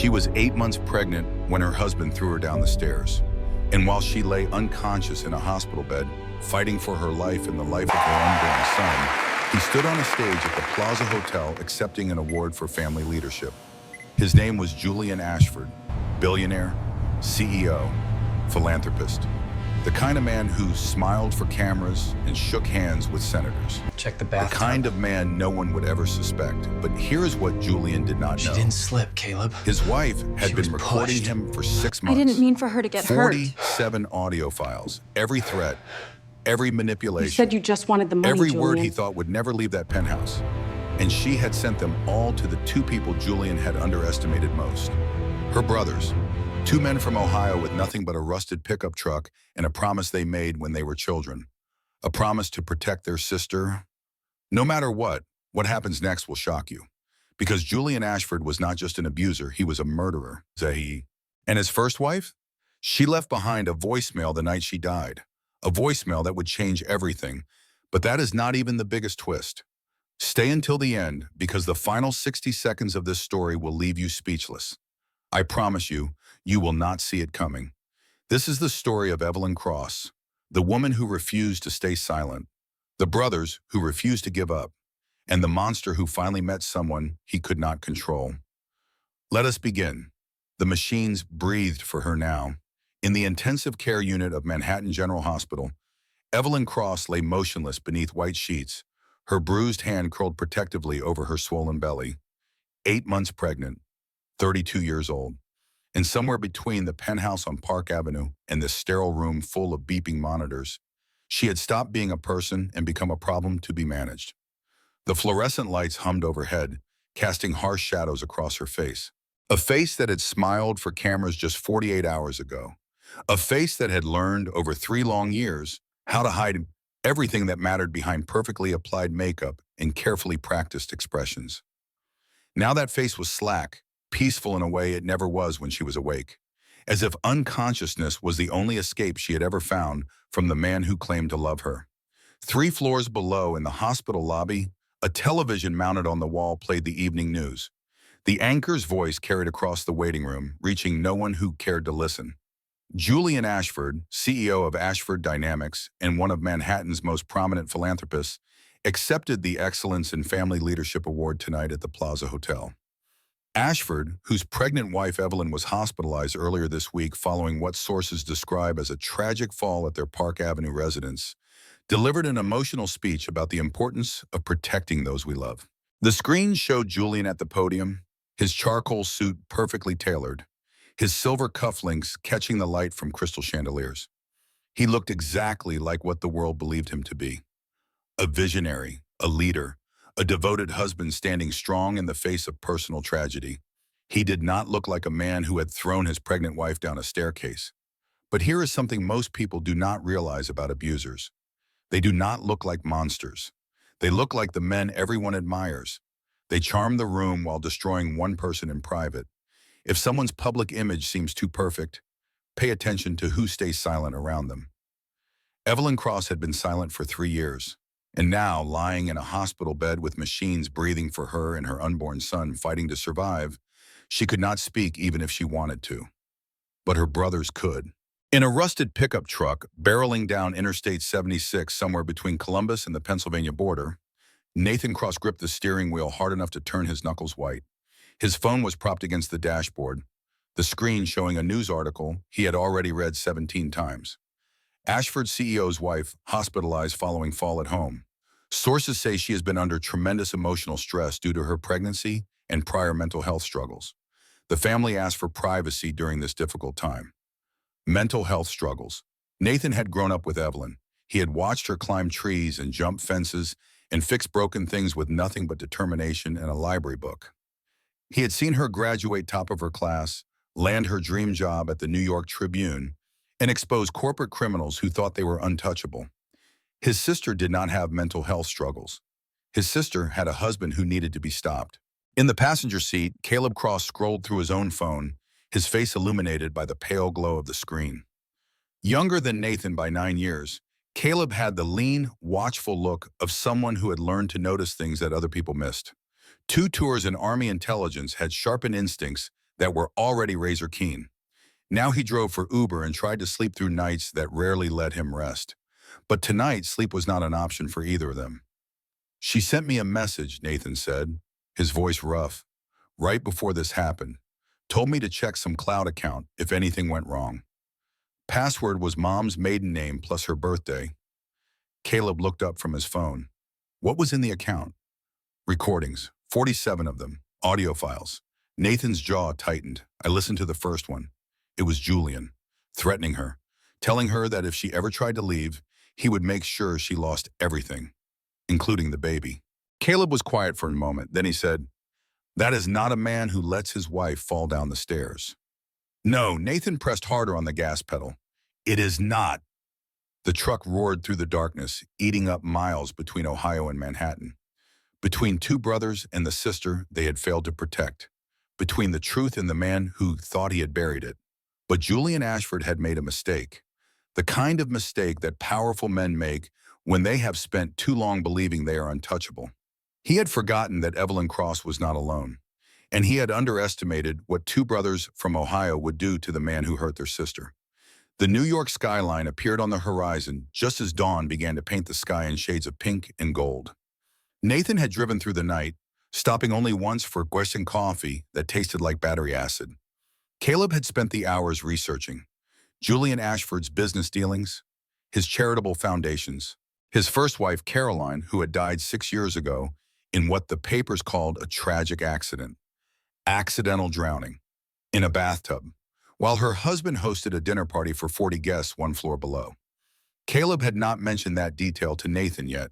She was 8 months pregnant when her husband threw her down the stairs. And while she lay unconscious in a hospital bed, fighting for her life and the life of her unborn son, he stood on a stage at the Plaza Hotel accepting an award for family leadership. His name was Julian Ashford, billionaire, CEO, philanthropist. The kind of man who smiled for cameras and shook hands with senators. Check the The bathtub. kind of man no one would ever suspect. But here's what Julian did not know. She didn't slip, Caleb. His wife had She been was recording pushed. him for 6 I months. didn't mean for her to get hurt. 47 audio files, every threat, every manipulation. You said you just wanted the money, Every Julian. word he thought would never leave that penthouse. And she had sent them all to the two people Julian had underestimated most. Her brothers, two men from Ohio with nothing but a rusted pickup truck and a promise they made when they were children. A promise to protect their sister. No matter what happens next will shock you. Because Julian Ashford was not just an abuser, he was a murderer, Zahi. And his first wife? She left behind a voicemail the night she died. A voicemail that would change everything. But that is not even the biggest twist. Stay until the end, because the final 60 seconds of this story will leave you speechless. I promise you, you will not see it coming. This is the story of Evelyn Cross, the woman who refused to stay silent, the brothers who refused to give up, and the monster who finally met someone he could not control. Let us begin. The machines breathed for her now. In the intensive care unit of Manhattan General Hospital, Evelyn Cross lay motionless beneath white sheets, her bruised hand curled protectively over her swollen belly. 8 months pregnant, 32 years old, and somewhere between the penthouse on Park Avenue and this sterile room full of beeping monitors, she had stopped being a person and become a problem to be managed. The fluorescent lights hummed overhead, casting harsh shadows across her face. A face that had smiled for cameras just 48 hours ago. A face that had learned over 3 long years how to hide everything that mattered behind perfectly applied makeup and carefully practiced expressions. Now that face was slack, peaceful in a way it never was when she was awake, as if unconsciousness was the only escape she had ever found from the man who claimed to love her. 3 floors below in the hospital lobby, a television mounted on the wall played the evening news. The anchor's voice carried across the waiting room, reaching no one who cared to listen. Julian Ashford, CEO of Ashford Dynamics and one of Manhattan's most prominent philanthropists, accepted the Excellence in Family Leadership Award tonight at the Plaza Hotel. Ashford, whose pregnant wife Evelyn was hospitalized earlier this week following what sources describe as a tragic fall at their Park Avenue residence, delivered an emotional speech about the importance of protecting those we love. The screen showed Julian at the podium, his charcoal suit perfectly tailored, his silver cufflinks catching the light from crystal chandeliers. He looked exactly like what the world believed him to be. A visionary, a leader, a devoted husband standing strong in the face of personal tragedy. He did not look like a man who had thrown his pregnant wife down a staircase. But here is something most people do not realize about abusers. They do not look like monsters. They look like the men everyone admires. They charm the room while destroying one person in private. If someone's public image seems too perfect, pay attention to who stays silent around them. Evelyn Cross had been silent for 3 years. And now, lying in a hospital bed with machines breathing for her and her unborn son fighting to survive, she could not speak even if she wanted to. But her brothers could. In a rusted pickup truck, barreling down Interstate 76 somewhere between Columbus and the Pennsylvania border, Nathan Cross gripped the steering wheel hard enough to turn his knuckles white. His phone was propped against the dashboard, the screen showing a news article he had already read 17 times. Ashford CEO's wife hospitalized following fall at home. Sources say she has been under tremendous emotional stress due to her pregnancy and prior mental health struggles. The family asked for privacy during this difficult time. Mental health struggles. Nathan had grown up with Evelyn. He had watched her climb trees and jump fences and fix broken things with nothing but determination and a library book. He had seen her graduate top of her class, land her dream job at the New York Tribune, and expose corporate criminals who thought they were untouchable. His sister did not have mental health struggles. His sister had a husband who needed to be stopped. In the passenger seat, Caleb Cross scrolled through his own phone, his face illuminated by the pale glow of the screen. Younger than Nathan by 9 years, Caleb had the lean, watchful look of someone who had learned to notice things that other people missed. 2 tours in Army intelligence had sharpened instincts that were already razor keen. Now he drove for Uber and tried to sleep through nights that rarely let him rest. But tonight, sleep was not an option for either of them. "She sent me a message," Nathan said, his voice rough, "right before this happened. Told me to check some cloud account if anything went wrong. Password was Mom's maiden name plus her birthday." Caleb looked up from his phone. What was in the account? Recordings, 47 of them, audio files. Nathan's jaw tightened. I listened to the first one. It was Julian, threatening her, telling her that if she ever tried to leave, he would make sure she lost everything, including the baby. Caleb was quiet for a moment. Then he said, "That is not a man who lets his wife fall down the stairs." No, Nathan pressed harder on the gas pedal. "It is not." The truck roared through the darkness, eating up miles between Ohio and Manhattan. Between two brothers and the sister they had failed to protect. Between the truth and the man who thought he had buried it. But Julian Ashford had made a mistake. The kind of mistake that powerful men make when they have spent too long believing they are untouchable. He had forgotten that Evelyn Cross was not alone, and he had underestimated what two brothers from Ohio would do to the man who hurt their sister. The New York skyline appeared on the horizon just as dawn began to paint the sky in shades of pink and gold. Nathan had driven through the night, stopping only once for Guernsey coffee that tasted like battery acid. Caleb had spent the hours researching Julian Ashford's business dealings, his charitable foundations, his first wife, Caroline, who had died 6 years ago in what the papers called a tragic accident, accidental drowning, in a bathtub, while her husband hosted a dinner party for 40 guests 1 floor below. Caleb had not mentioned that detail to Nathan yet.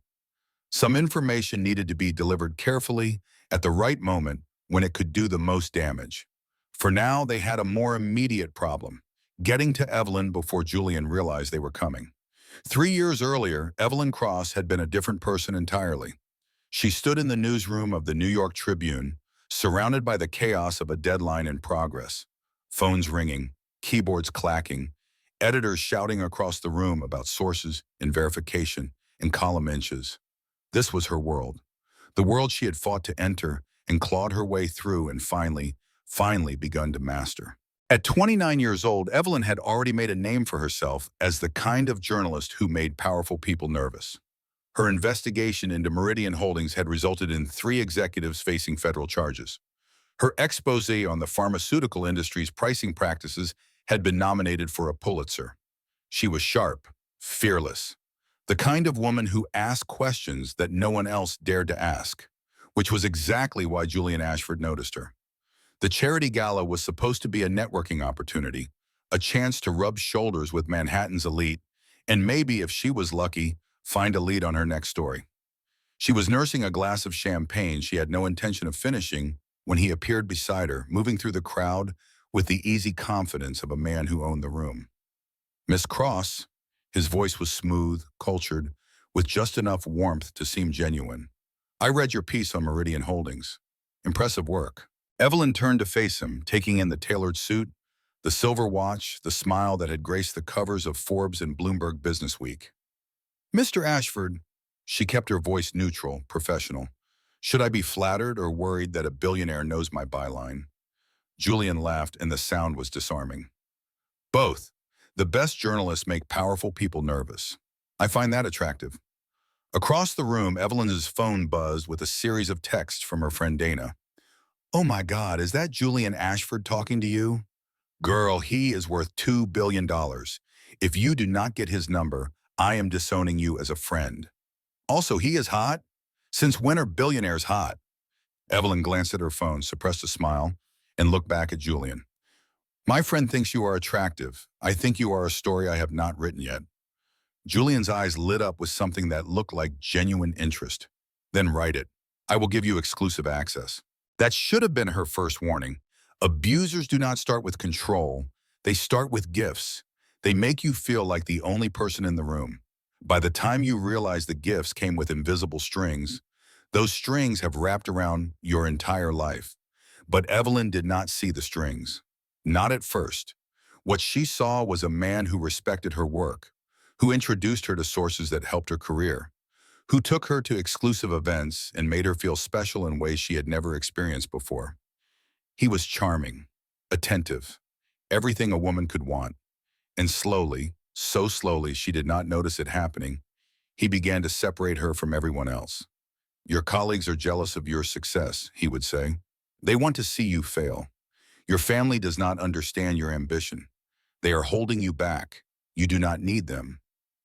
Some information needed to be delivered carefully at the right moment when it could do the most damage. For now, they had a more immediate problem, getting to Evelyn before Julian realized they were coming. 3 years earlier, Evelyn Cross had been a different person entirely. She stood in the newsroom of the New York Tribune, surrounded by the chaos of a deadline in progress. Phones ringing, keyboards clacking, editors shouting across the room about sources and verification and column inches. This was her world, the world she had fought to enter and clawed her way through and finally begun to master. At 29 years old, Evelyn had already made a name for herself as the kind of journalist who made powerful people nervous. Her investigation into Meridian Holdings had resulted in 3 executives facing federal charges. Her expose on the pharmaceutical industry's pricing practices had been nominated for a Pulitzer. She was sharp, fearless, the kind of woman who asked questions that no one else dared to ask, which was exactly why Julian Ashford noticed her. The charity gala was supposed to be a networking opportunity, a chance to rub shoulders with Manhattan's elite, and maybe, if she was lucky, find a lead on her next story. She was nursing a glass of champagne she had no intention of finishing when he appeared beside her, moving through the crowd with the easy confidence of a man who owned the room. "Miss Cross," his voice was smooth, cultured, with just enough warmth to seem genuine. "I read your piece on Meridian Holdings. Impressive work." Evelyn turned to face him, taking in the tailored suit, the silver watch, the smile that had graced the covers of Forbes and Bloomberg Businessweek. "Mr. Ashford," she kept her voice neutral, professional. "Should I be flattered or worried that a billionaire knows my byline?" Julian laughed, and the sound was disarming. "Both. The best journalists make powerful people nervous. I find that attractive." Across the room, Evelyn's phone buzzed with a series of texts from her friend Dana. "Oh my God, is that Julian Ashford talking to you? Girl, he is worth $2 billion. If you do not get his number, I am disowning you as a friend. Also, he is hot? Since when are billionaires hot?" Evelyn glanced at her phone, suppressed a smile, and looked back at Julian. "My friend thinks you are attractive. I think you are a story I have not written yet." Julian's eyes lit up with something that looked like genuine interest. "Then write it. I will give you exclusive access." That should have been her first warning. Abusers do not start with control. They start with gifts. They make you feel like the only person in the room. By the time you realize the gifts came with invisible strings, those strings have wrapped around your entire life. But Evelyn did not see the strings. Not at first. What she saw was a man who respected her work, who introduced her to sources that helped her career, who took her to exclusive events and made her feel special in ways she had never experienced before. He was charming, attentive, everything a woman could want. And slowly, so slowly she did not notice it happening, he began to separate her from everyone else. Your colleagues are jealous of your success, he would say. They want to see you fail. Your family does not understand your ambition. They are holding you back. You do not need them.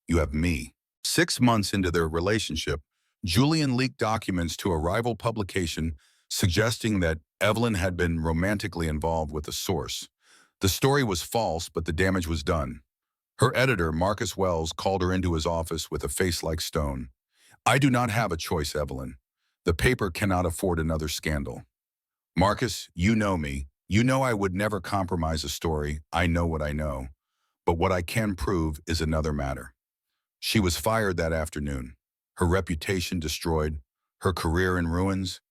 You have me. 6 months into their relationship, Julian leaked documents to a rival publication suggesting that Evelyn had been romantically involved with a source. The story was false, but the damage was done. Her editor, Marcus Wells, called her into his office with a face like stone. I do not have a choice, Evelyn. The paper cannot afford another scandal. Marcus, you know me. You know I would never compromise a story. I know what I know. But what I can prove is another matter. She was fired that afternoon. Her reputation destroyed. Her career in ruins.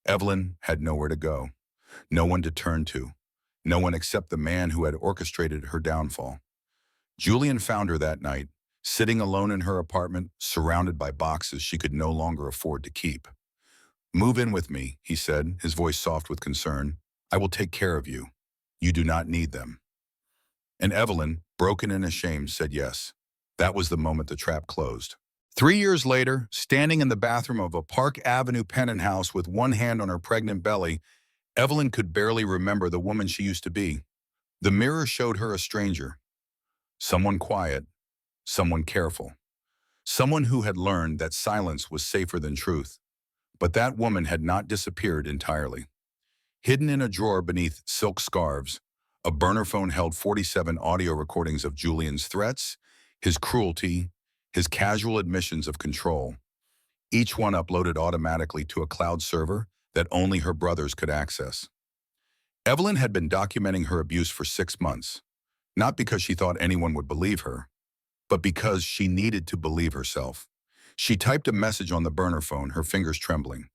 Evelyn had nowhere to go. No one to turn to. No one except the man who had orchestrated her downfall. Julian found her that night, sitting alone in her apartment, surrounded by boxes she could no longer afford to keep. Move in with me, he said, his voice soft with concern. I will take care of you. You do not need them. And Evelyn, broken and ashamed, said yes. That was the moment the trap closed. 3 years later, standing in the bathroom of a Park Avenue penthouse with one hand on her pregnant belly, Evelyn could barely remember the woman she used to be. The mirror showed her a stranger. Someone quiet, someone careful, someone who had learned that silence was safer than truth. But that woman had not disappeared entirely. Hidden in a drawer beneath silk scarves, a burner phone held 47 audio recordings of Julian's threats, his cruelty, his casual admissions of control. Each one uploaded automatically to a cloud server that only her brothers could access. Evelyn had been documenting her abuse for 6 months, not because she thought anyone would believe her, but because she needed to believe herself. She typed a message on the burner phone, her fingers trembling.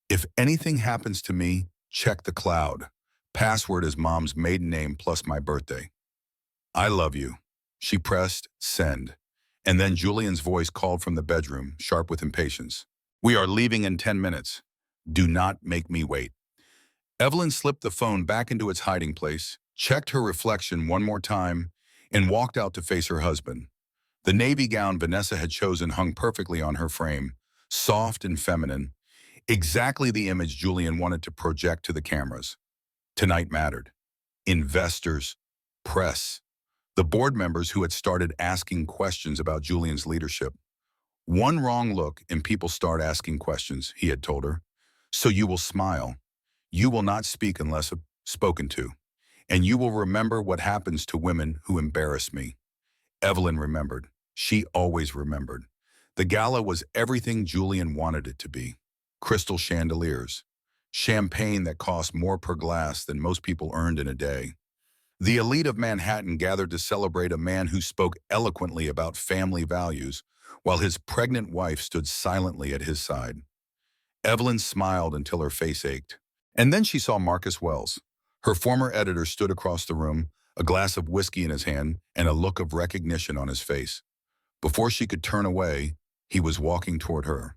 If anything happens to me, check the cloud. Password is mom's maiden name plus my birthday. I love you. She pressed send. And then Julian's voice called from the bedroom, sharp with impatience. We are leaving in 10 minutes. Do not make me wait. Evelyn slipped the phone back into its hiding place, checked her reflection one more time, and walked out to face her husband. The navy gown Vanessa had chosen hung perfectly on her frame, soft and feminine, exactly the image Julian wanted to project to the cameras. Tonight mattered. Investors, press, the board members who had started asking questions about Julian's leadership. One wrong look and people start asking questions, he had told her. So you will smile. You will not speak unless spoken to. And you will remember what happens to women who embarrass me. Evelyn remembered. She always remembered. The gala was everything Julian wanted it to be. Crystal chandeliers. Champagne that cost more per glass than most people earned in a day. The elite of Manhattan gathered to celebrate a man who spoke eloquently about family values, while his pregnant wife stood silently at his side. Evelyn smiled until her face ached. And then she saw Marcus Wells. Her former editor stood across the room, a glass of whiskey in his hand and a look of recognition on his face. Before she could turn away, he was walking toward her.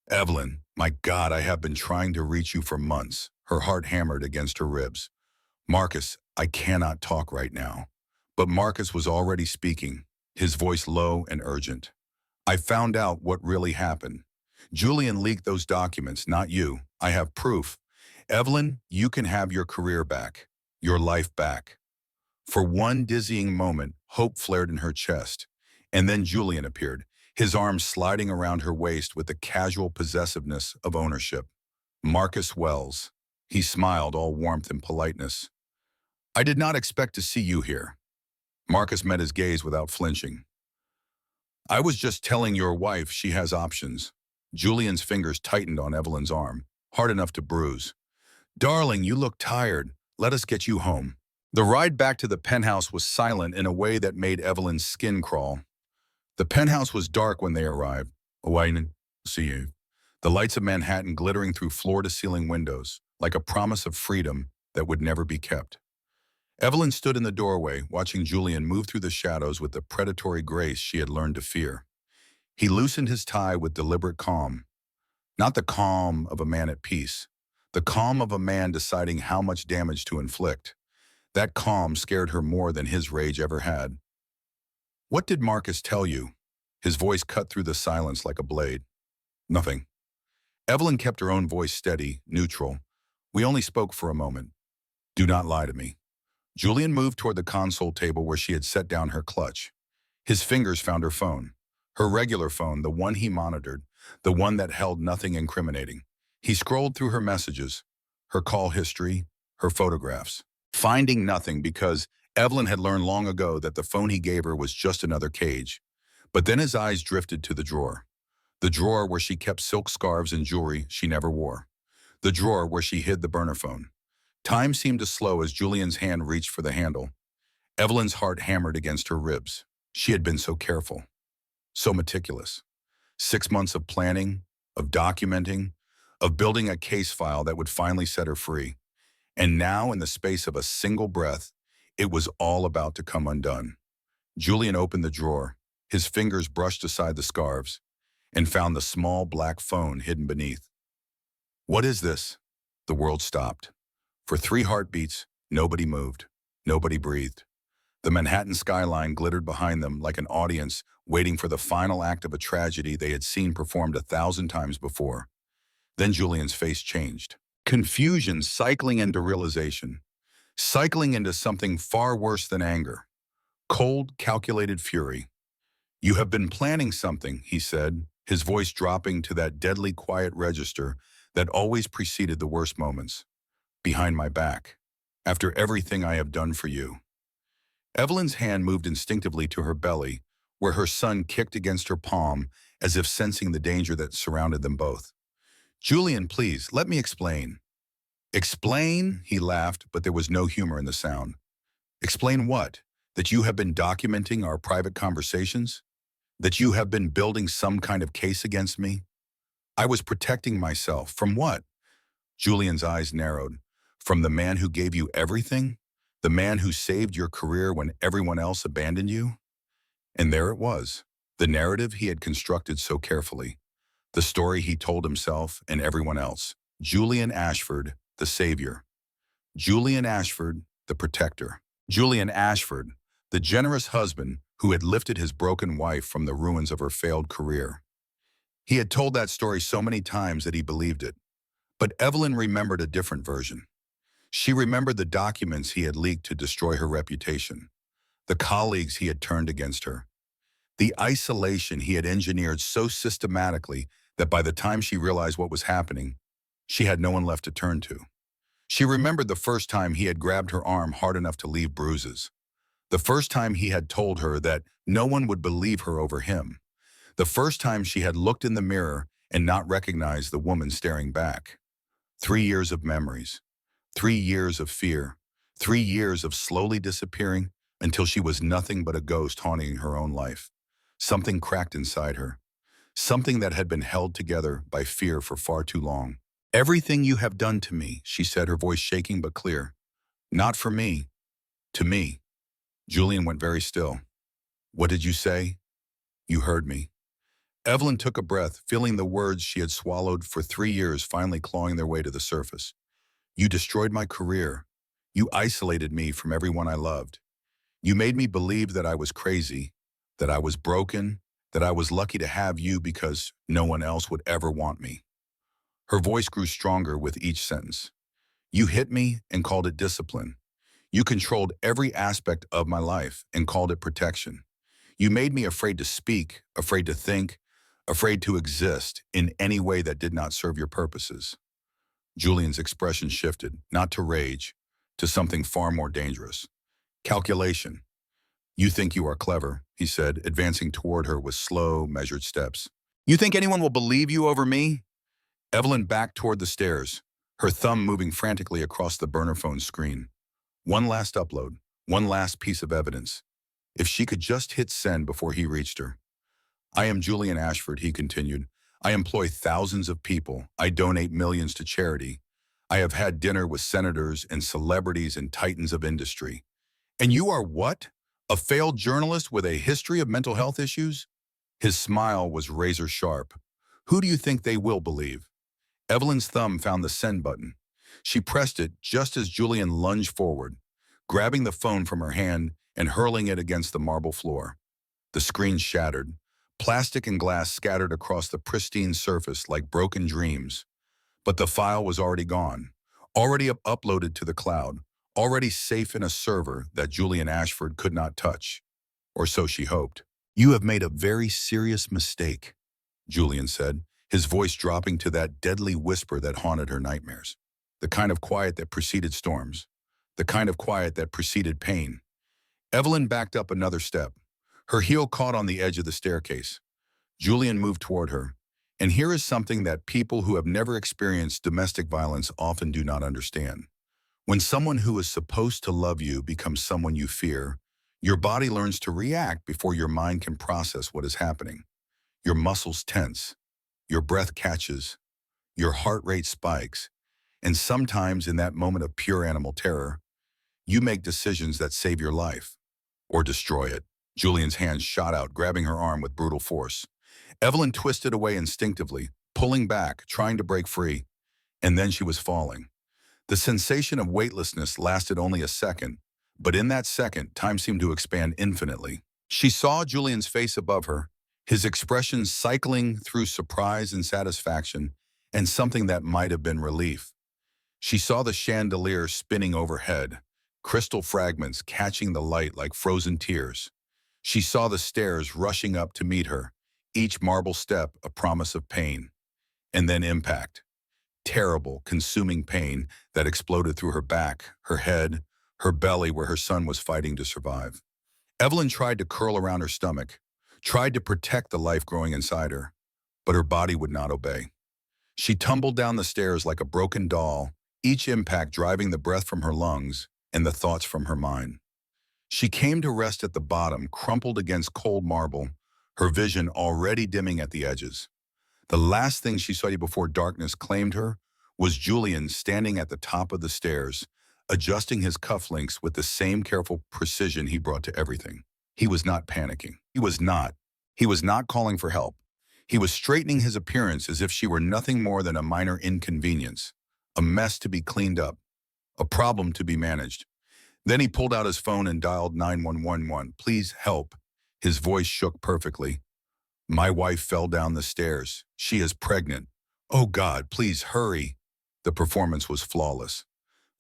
Evelyn, my God, I have been trying to reach you for months. Her heart hammered against her ribs. Marcus, I cannot talk right now. But Marcus was already speaking, his voice low and urgent. I found out what really happened. Julian leaked those documents, not you. I have proof. Evelyn, you can have your career back, your life back. For one dizzying moment, hope flared in her chest. And then Julian appeared, his arms sliding around her waist with the casual possessiveness of ownership. Marcus Wells. He smiled, all warmth and politeness. I did not expect to see you here. Marcus met his gaze without flinching. I was just telling your wife she has options. Julian's fingers tightened on Evelyn's arm, hard enough to bruise. Darling, you look tired. Let us get you home. The ride back to the penthouse was silent in a way that made Evelyn's skin crawl. The penthouse was dark when they arrived. See you. The lights of Manhattan glittering through floor-to-ceiling windows, like a promise of freedom that would never be kept. Evelyn stood in the doorway, watching Julian move through the shadows with the predatory grace she had learned to fear. He loosened his tie with deliberate calm. Not the calm of a man at peace, the calm of a man deciding how much damage to inflict. That calm scared her more than his rage ever had. "What did Marcus tell you?" His voice cut through the silence like a blade. "Nothing." Evelyn kept her own voice steady, neutral. "We only spoke for a moment. Do not lie to me." Julian moved toward the console table where she had set down her clutch. His fingers found her phone. Her regular phone, the one he monitored, the one that held nothing incriminating. He scrolled through her messages, her call history, her photographs, finding nothing because Evelyn had learned long ago that the phone he gave her was just another cage. But then his eyes drifted to the drawer where she kept silk scarves and jewelry she never wore, the drawer where she hid the burner phone. Time seemed to slow as Julian's hand reached for the handle. Evelyn's heart hammered against her ribs. She had been so careful, so meticulous. 6 months of planning, of documenting, of building a case file that would finally set her free. And now, in the space of a single breath, it was all about to come undone. Julian opened the drawer. His fingers brushed aside the scarves and found the small black phone hidden beneath. "What is this?" The world stopped. For 3 heartbeats, nobody moved. Nobody breathed. The Manhattan skyline glittered behind them like an audience waiting for the final act of a tragedy they had seen performed 1,000 times before. Then Julian's face changed. Confusion cycling into realization, cycling into something far worse than anger. Cold, calculated fury. "You have been planning something," he said, his voice dropping to that deadly quiet register that always preceded the worst moments. "Behind my back. After everything I have done for you." Evelyn's hand moved instinctively to her belly, where her son kicked against her palm as if sensing the danger that surrounded them both. "Julian, please, let me explain." "Explain?" He laughed, but there was no humor in the sound. "Explain what? That you have been documenting our private conversations? That you have been building some kind of case against me?" "I was protecting myself. From what?" Julian's eyes narrowed. "From the man who gave you everything? The man who saved your career when everyone else abandoned you?" And there it was, the narrative he had constructed so carefully. The story he told himself and everyone else. Julian Ashford, the savior. Julian Ashford, the protector. Julian Ashford, the generous husband who had lifted his broken wife from the ruins of her failed career. He had told that story so many times that he believed it. But Evelyn remembered a different version. She remembered the documents he had leaked to destroy her reputation, the colleagues he had turned against her, the isolation he had engineered so systematically that by the time she realized what was happening, she had no one left to turn to. She remembered the first time he had grabbed her arm hard enough to leave bruises, the first time he had told her that no one would believe her over him, the first time she had looked in the mirror and not recognized the woman staring back. 3 years of memories. 3 years of fear, 3 years of slowly disappearing until she was nothing but a ghost haunting her own life. Something cracked inside her, something that had been held together by fear for far too long. "Everything you have done to me," she said, her voice shaking but clear. "Not for me, to me." Julian went very still. "What did you say?" "You heard me." Evelyn took a breath, feeling the words she had swallowed for 3 years finally clawing their way to the surface. "You destroyed my career. You isolated me from everyone I loved. You made me believe that I was crazy, that I was broken, that I was lucky to have you because no one else would ever want me." Her voice grew stronger with each sentence. "You hit me and called it discipline. You controlled every aspect of my life and called it protection. You made me afraid to speak, afraid to think, afraid to exist in any way that did not serve your purposes." Julian's expression shifted, not to rage, to something far more dangerous. "Calculation. You think you are clever," he said, advancing toward her with slow, measured steps. "You think anyone will believe you over me?" Evelyn backed toward the stairs, her thumb moving frantically across the burner phone screen. One last upload, one last piece of evidence. If she could just hit send before he reached her. "I am Julian Ashford," he continued. "I employ thousands of people. I donate millions to charity. I have had dinner with senators and celebrities and titans of industry. And you are what? A failed journalist with a history of mental health issues?" His smile was razor sharp. "Who do you think they will believe?" Evelyn's thumb found the send button. She pressed it just as Julian lunged forward, grabbing the phone from her hand and hurling it against the marble floor. The screen shattered. Plastic and glass scattered across the pristine surface like broken dreams. But the file was already gone, already uploaded to the cloud, already safe in a server that Julian Ashford could not touch. Or so she hoped. "You have made a very serious mistake," Julian said, his voice dropping to that deadly whisper that haunted her nightmares. The kind of quiet that preceded storms. The kind of quiet that preceded pain. Evelyn backed up another step. Her heel caught on the edge of the staircase. Julian moved toward her. And here is something that people who have never experienced domestic violence often do not understand. When someone who is supposed to love you becomes someone you fear, your body learns to react before your mind can process what is happening. Your muscles tense, your breath catches, your heart rate spikes, and sometimes in that moment of pure animal terror, you make decisions that save your life or destroy it. Julian's hand shot out, grabbing her arm with brutal force. Evelyn twisted away instinctively, pulling back, trying to break free, and then she was falling. The sensation of weightlessness lasted only a second, but in that second, time seemed to expand infinitely. She saw Julian's face above her, his expression cycling through surprise and satisfaction, and something that might have been relief. She saw the chandelier spinning overhead, crystal fragments catching the light like frozen tears. She saw the stairs rushing up to meet her, each marble step a promise of pain. And then impact. Terrible, consuming pain that exploded through her back, her head, her belly where her son was fighting to survive. Evelyn tried to curl around her stomach, tried to protect the life growing inside her, but her body would not obey. She tumbled down the stairs like a broken doll, each impact driving the breath from her lungs and the thoughts from her mind. She came to rest at the bottom, crumpled against cold marble, her vision already dimming at the edges. The last thing she saw before darkness claimed her was Julian standing at the top of the stairs, adjusting his cufflinks with the same careful precision he brought to everything. He was not panicking. He was not. He was not calling for help. He was straightening his appearance as if she were nothing more than a minor inconvenience, a mess to be cleaned up, a problem to be managed. Then he pulled out his phone and dialed 911. "Please help." His voice shook perfectly. "My wife fell down the stairs. She is pregnant. Oh God, please hurry." The performance was flawless.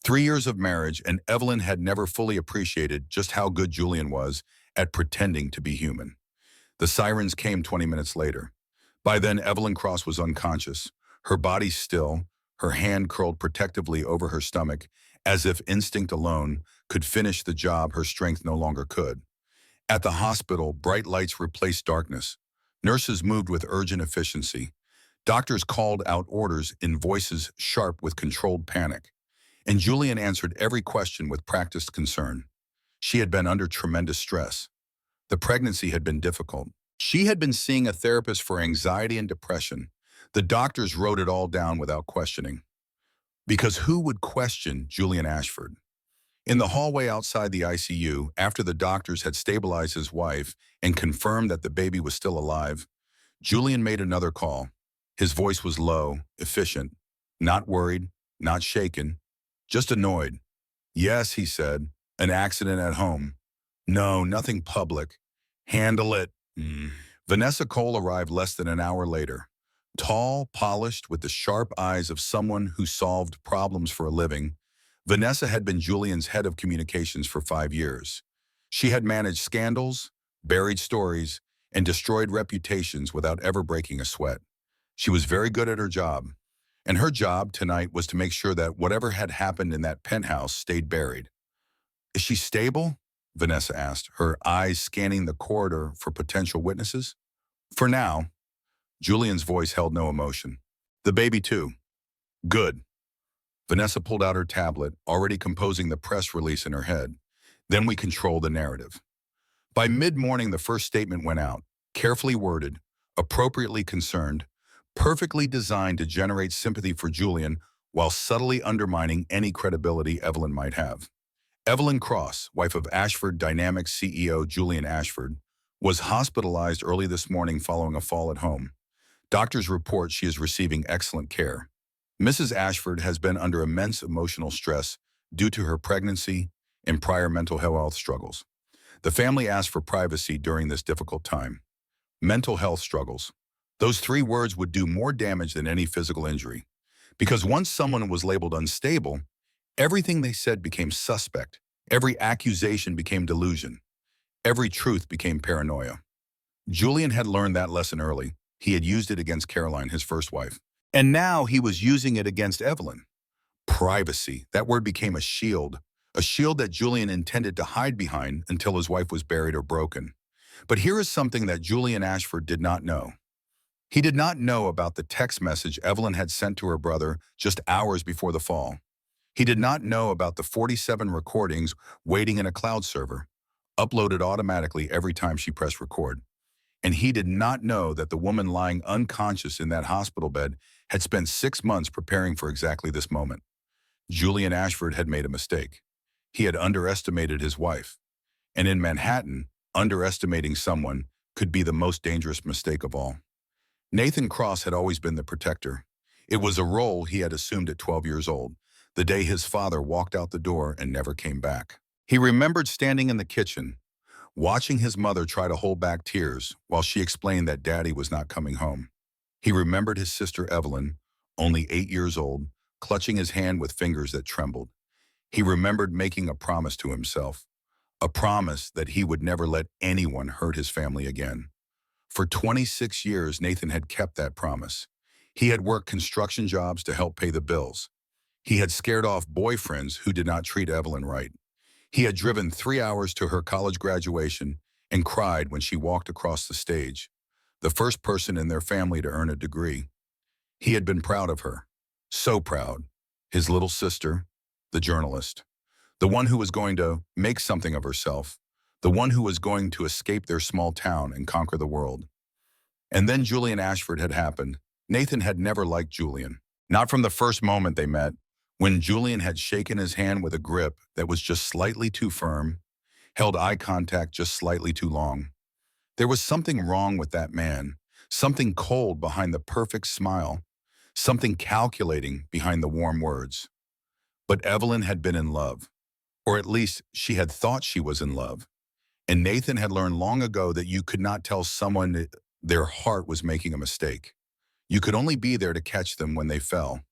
3 years of marriage, and Evelyn had never fully appreciated just how good Julian was at pretending to be human. The sirens came 20 minutes later. By then, Evelyn Cross was unconscious, her body still, her hand curled protectively over her stomach, as if instinct alone could finish the job her strength no longer could. At the hospital, bright lights replaced darkness. Nurses moved with urgent efficiency. Doctors called out orders in voices sharp with controlled panic. And Julian answered every question with practiced concern. She had been under tremendous stress. The pregnancy had been difficult. She had been seeing a therapist for anxiety and depression. The doctors wrote it all down without questioning. Because who would question Julian Ashford? In the hallway outside the ICU, after the doctors had stabilized his wife and confirmed that the baby was still alive, Julian made another call. His voice was low, efficient, not worried, not shaken, just annoyed. "Yes," he said, "an accident at home." "No, nothing public. Handle it." Vanessa Cole arrived less than an hour later. Tall, polished, with the sharp eyes of someone who solved problems for a living, Vanessa had been Julian's head of communications for 5 years. She had managed scandals, buried stories, and destroyed reputations without ever breaking a sweat. She was very good at her job, and her job tonight was to make sure that whatever had happened in that penthouse stayed buried. "Is she stable?" Vanessa asked, her eyes scanning the corridor for potential witnesses. "For now." Julian's voice held no emotion. "The baby too." "Good." Vanessa pulled out her tablet, already composing the press release in her head. "Then we control the narrative." By mid-morning, the first statement went out, carefully worded, appropriately concerned, perfectly designed to generate sympathy for Julian while subtly undermining any credibility Evelyn might have. Evelyn Cross, wife of Ashford Dynamics CEO Julian Ashford, was hospitalized early this morning following a fall at home. Doctors report she is receiving excellent care. Mrs. Ashford has been under immense emotional stress due to her pregnancy and prior mental health struggles. The family asked for privacy during this difficult time. Mental health struggles. Those three words would do more damage than any physical injury. Because once someone was labeled unstable, everything they said became suspect. Every accusation became delusion. Every truth became paranoia. Julian had learned that lesson early. He had used it against Caroline, his first wife. And now he was using it against Evelyn. Privacy. That word became a shield that Julian intended to hide behind until his wife was buried or broken. But here is something that Julian Ashford did not know. He did not know about the text message Evelyn had sent to her brother just hours before the fall. He did not know about the 47 recordings waiting in a cloud server, uploaded automatically every time she pressed record. And he did not know that the woman lying unconscious in that hospital bed had spent 6 months preparing for exactly this moment. Julian Ashford had made a mistake. He had underestimated his wife. And in Manhattan, underestimating someone could be the most dangerous mistake of all. Nathan Cross had always been the protector. It was a role he had assumed at 12 years old, the day his father walked out the door and never came back. He remembered standing in the kitchen, watching his mother try to hold back tears while she explained that Daddy was not coming home. He remembered his sister Evelyn, only 8 years old, clutching his hand with fingers that trembled. He remembered making a promise to himself, a promise that he would never let anyone hurt his family again. For 26 years, Nathan had kept that promise. He had worked construction jobs to help pay the bills. He had scared off boyfriends who did not treat Evelyn right. He had driven 3 hours to her college graduation and cried when she walked across the stage, the first person in their family to earn a degree. He had been proud of her, so proud. His little sister, the journalist, the one who was going to make something of herself, the one who was going to escape their small town and conquer the world. And then Julian Ashford had happened. Nathan had never liked Julian, not from the first moment they met. When Julian had shaken his hand with a grip that was just slightly too firm, held eye contact just slightly too long. There was something wrong with that man, something cold behind the perfect smile, something calculating behind the warm words. But Evelyn had been in love, or at least she had thought she was in love. And Nathan had learned long ago that you could not tell someone that their heart was making a mistake. You could only be there to catch them when they fell.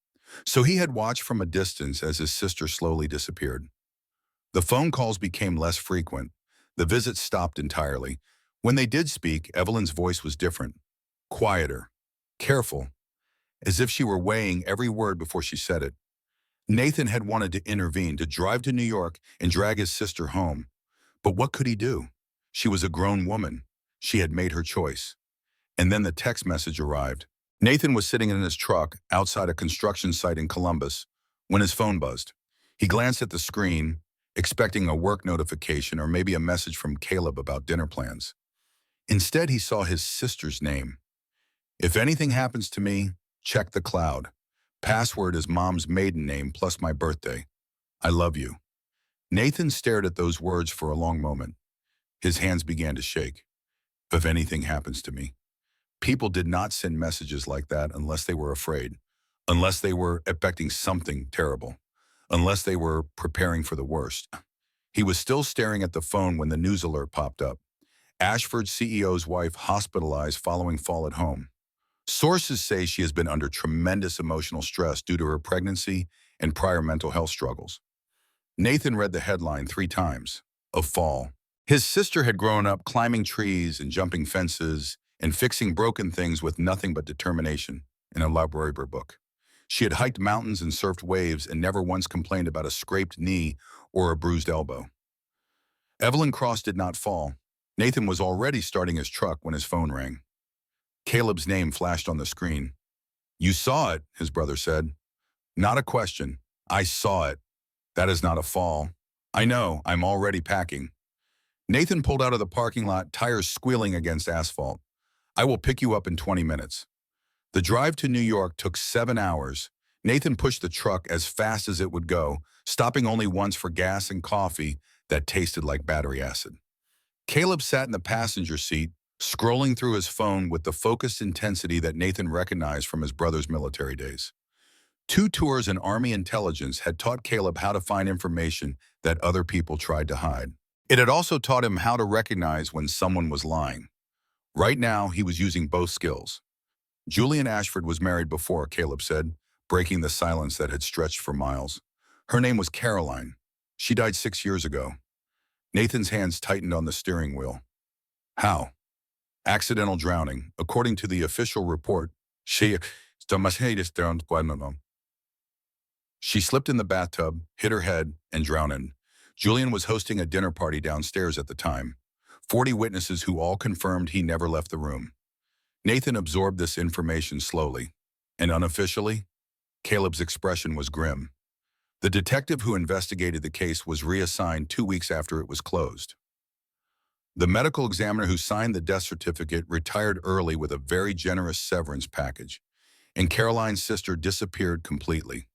So he had watched from a distance as his sister slowly disappeared. The phone calls became less frequent. The visits stopped entirely. When they did speak, Evelyn's voice was different, quieter, careful, as if she were weighing every word before she said it. Nathan had wanted to intervene, to drive to New York and drag his sister home. But what could he do? She was a grown woman. She had made her choice. And then the text message arrived. Nathan was sitting in his truck outside a construction site in Columbus when his phone buzzed. He glanced at the screen, expecting a work notification or maybe a message from Caleb about dinner plans. Instead, he saw his sister's name. If anything happens to me, check the cloud. Password is Mom's maiden name plus my birthday. I love you. Nathan stared at those words for a long moment. His hands began to shake. If anything happens to me. People did not send messages like that unless they were afraid, unless they were expecting something terrible, unless they were preparing for the worst. He was still staring at the phone when the news alert popped up. Ashford's CEO's wife hospitalized following fall at home. Sources say she has been under tremendous emotional stress due to her pregnancy and prior mental health struggles. Nathan read the headline 3 times, a fall. His sister had grown up climbing trees and jumping fences and fixing broken things with nothing but determination in a library book. She had hiked mountains and surfed waves and never once complained about a scraped knee or a bruised elbow. Evelyn Cross did not fall. Nathan was already starting his truck when his phone rang. Caleb's name flashed on the screen. You saw it, his brother said. Not a question. I saw it. That is not a fall. I know, I'm already packing. Nathan pulled out of the parking lot, tires squealing against asphalt. I will pick you up in 20 minutes. The drive to New York took 7 hours. Nathan pushed the truck as fast as it would go, stopping only once for gas and coffee that tasted like battery acid. Caleb sat in the passenger seat, scrolling through his phone with the focused intensity that Nathan recognized from his brother's military days. 2 tours in Army intelligence had taught Caleb how to find information that other people tried to hide. It had also taught him how to recognize when someone was lying. Right now, he was using both skills. Julian Ashford was married before, Caleb said, breaking the silence that had stretched for miles. Her name was Caroline. She died 6 years ago. Nathan's hands tightened on the steering wheel. How? Accidental drowning. According to the official report, she slipped in the bathtub, hit her head, and drowned. Julian was hosting a dinner party downstairs at the time. 40 witnesses who all confirmed he never left the room. Nathan absorbed this information slowly, and unofficially, Caleb's expression was grim. The detective who investigated the case was reassigned 2 weeks after it was closed. The medical examiner who signed the death certificate retired early with a very generous severance package, and Caroline's sister disappeared completely.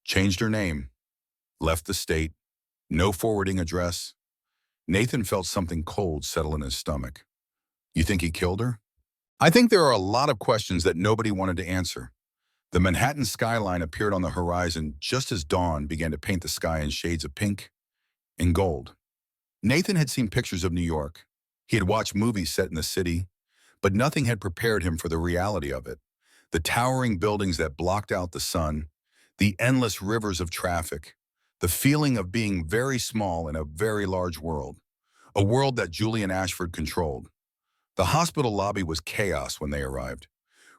Changed her name, left the state, no forwarding address. Nathan felt something cold settle in his stomach. You think he killed her? I think there are a lot of questions that nobody wanted to answer. The Manhattan skyline appeared on the horizon just as dawn began to paint the sky in shades of pink and gold. Nathan had seen pictures of New York. He had watched movies set in the city, but nothing had prepared him for the reality of it. The towering buildings that blocked out the sun, the endless rivers of traffic, the feeling of being very small in a very large world, a world that Julian Ashford controlled. The hospital lobby was chaos when they arrived.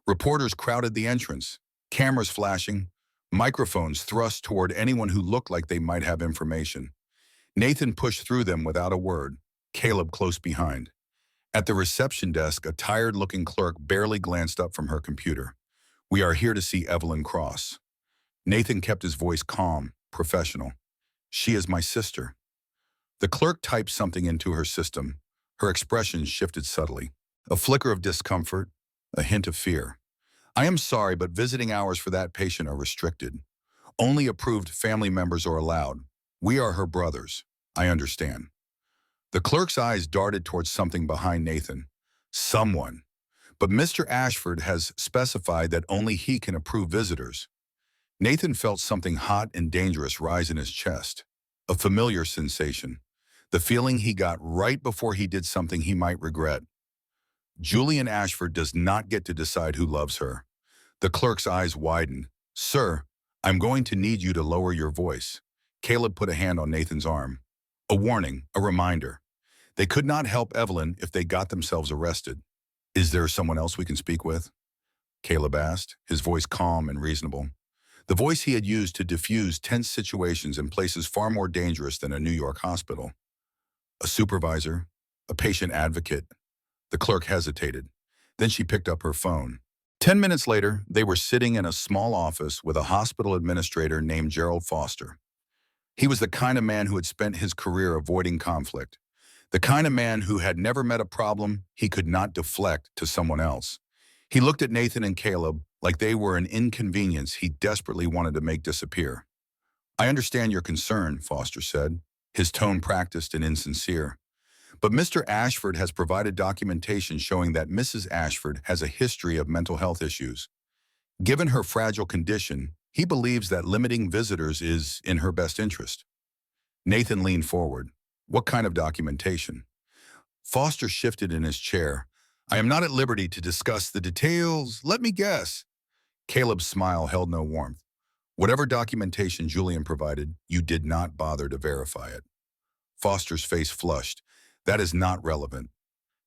Reporters crowded the entrance, cameras flashing, microphones thrust toward anyone who looked like they might have information. Nathan pushed through them without a word, Caleb close behind. At the reception desk, a tired-looking clerk barely glanced up from her computer. We are here to see Evelyn Cross. Nathan kept his voice calm, professional. She is my sister. The clerk typed something into her system. Her expression shifted subtly. A flicker of discomfort, a hint of fear. I am sorry, but visiting hours for that patient are restricted. Only approved family members are allowed. We are her brothers. I understand. The clerk's eyes darted towards something behind Nathan. Someone. But Mr. Ashford has specified that only he can approve visitors. Nathan felt something hot and dangerous rise in his chest. A familiar sensation. The feeling he got right before he did something he might regret. Julian Ashford does not get to decide who loves her. The clerk's eyes widened. Sir, I'm going to need you to lower your voice. Caleb put a hand on Nathan's arm. A warning, a reminder. They could not help Evelyn if they got themselves arrested. Is there someone else we can speak with? Caleb asked, his voice calm and reasonable. The voice he had used to diffuse tense situations in places far more dangerous than a New York hospital. A supervisor, a patient advocate. The clerk hesitated. Then she picked up her phone. 10 minutes later, they were sitting in a small office with a hospital administrator named Gerald Foster. He was the kind of man who had spent his career avoiding conflict. The kind of man who had never met a problem he could not deflect to someone else. He looked at Nathan and Caleb like they were an inconvenience he desperately wanted to make disappear. I understand your concern, Foster said, his tone practiced and insincere. But Mr. Ashford has provided documentation showing that Mrs. Ashford has a history of mental health issues. Given her fragile condition, he believes that limiting visitors is in her best interest. Nathan leaned forward. What kind of documentation? Foster shifted in his chair. I am not at liberty to discuss the details. Let me guess. Caleb's smile held no warmth. Whatever documentation Julian provided, you did not bother to verify it. Foster's face flushed. That is not relevant.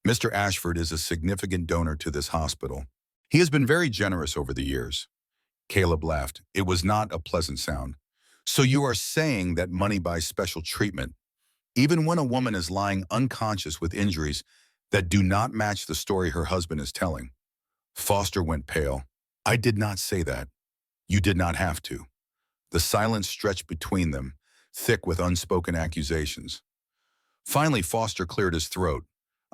Mr. Ashford is a significant donor to this hospital. He has been very generous over the years. Caleb laughed. It was not a pleasant sound. So you are saying that money buys special treatment, even when a woman is lying unconscious with injuries that do not match the story her husband is telling? Foster went pale. I did not say that. You did not have to. The silence stretched between them, thick with unspoken accusations. Finally, Foster cleared his throat.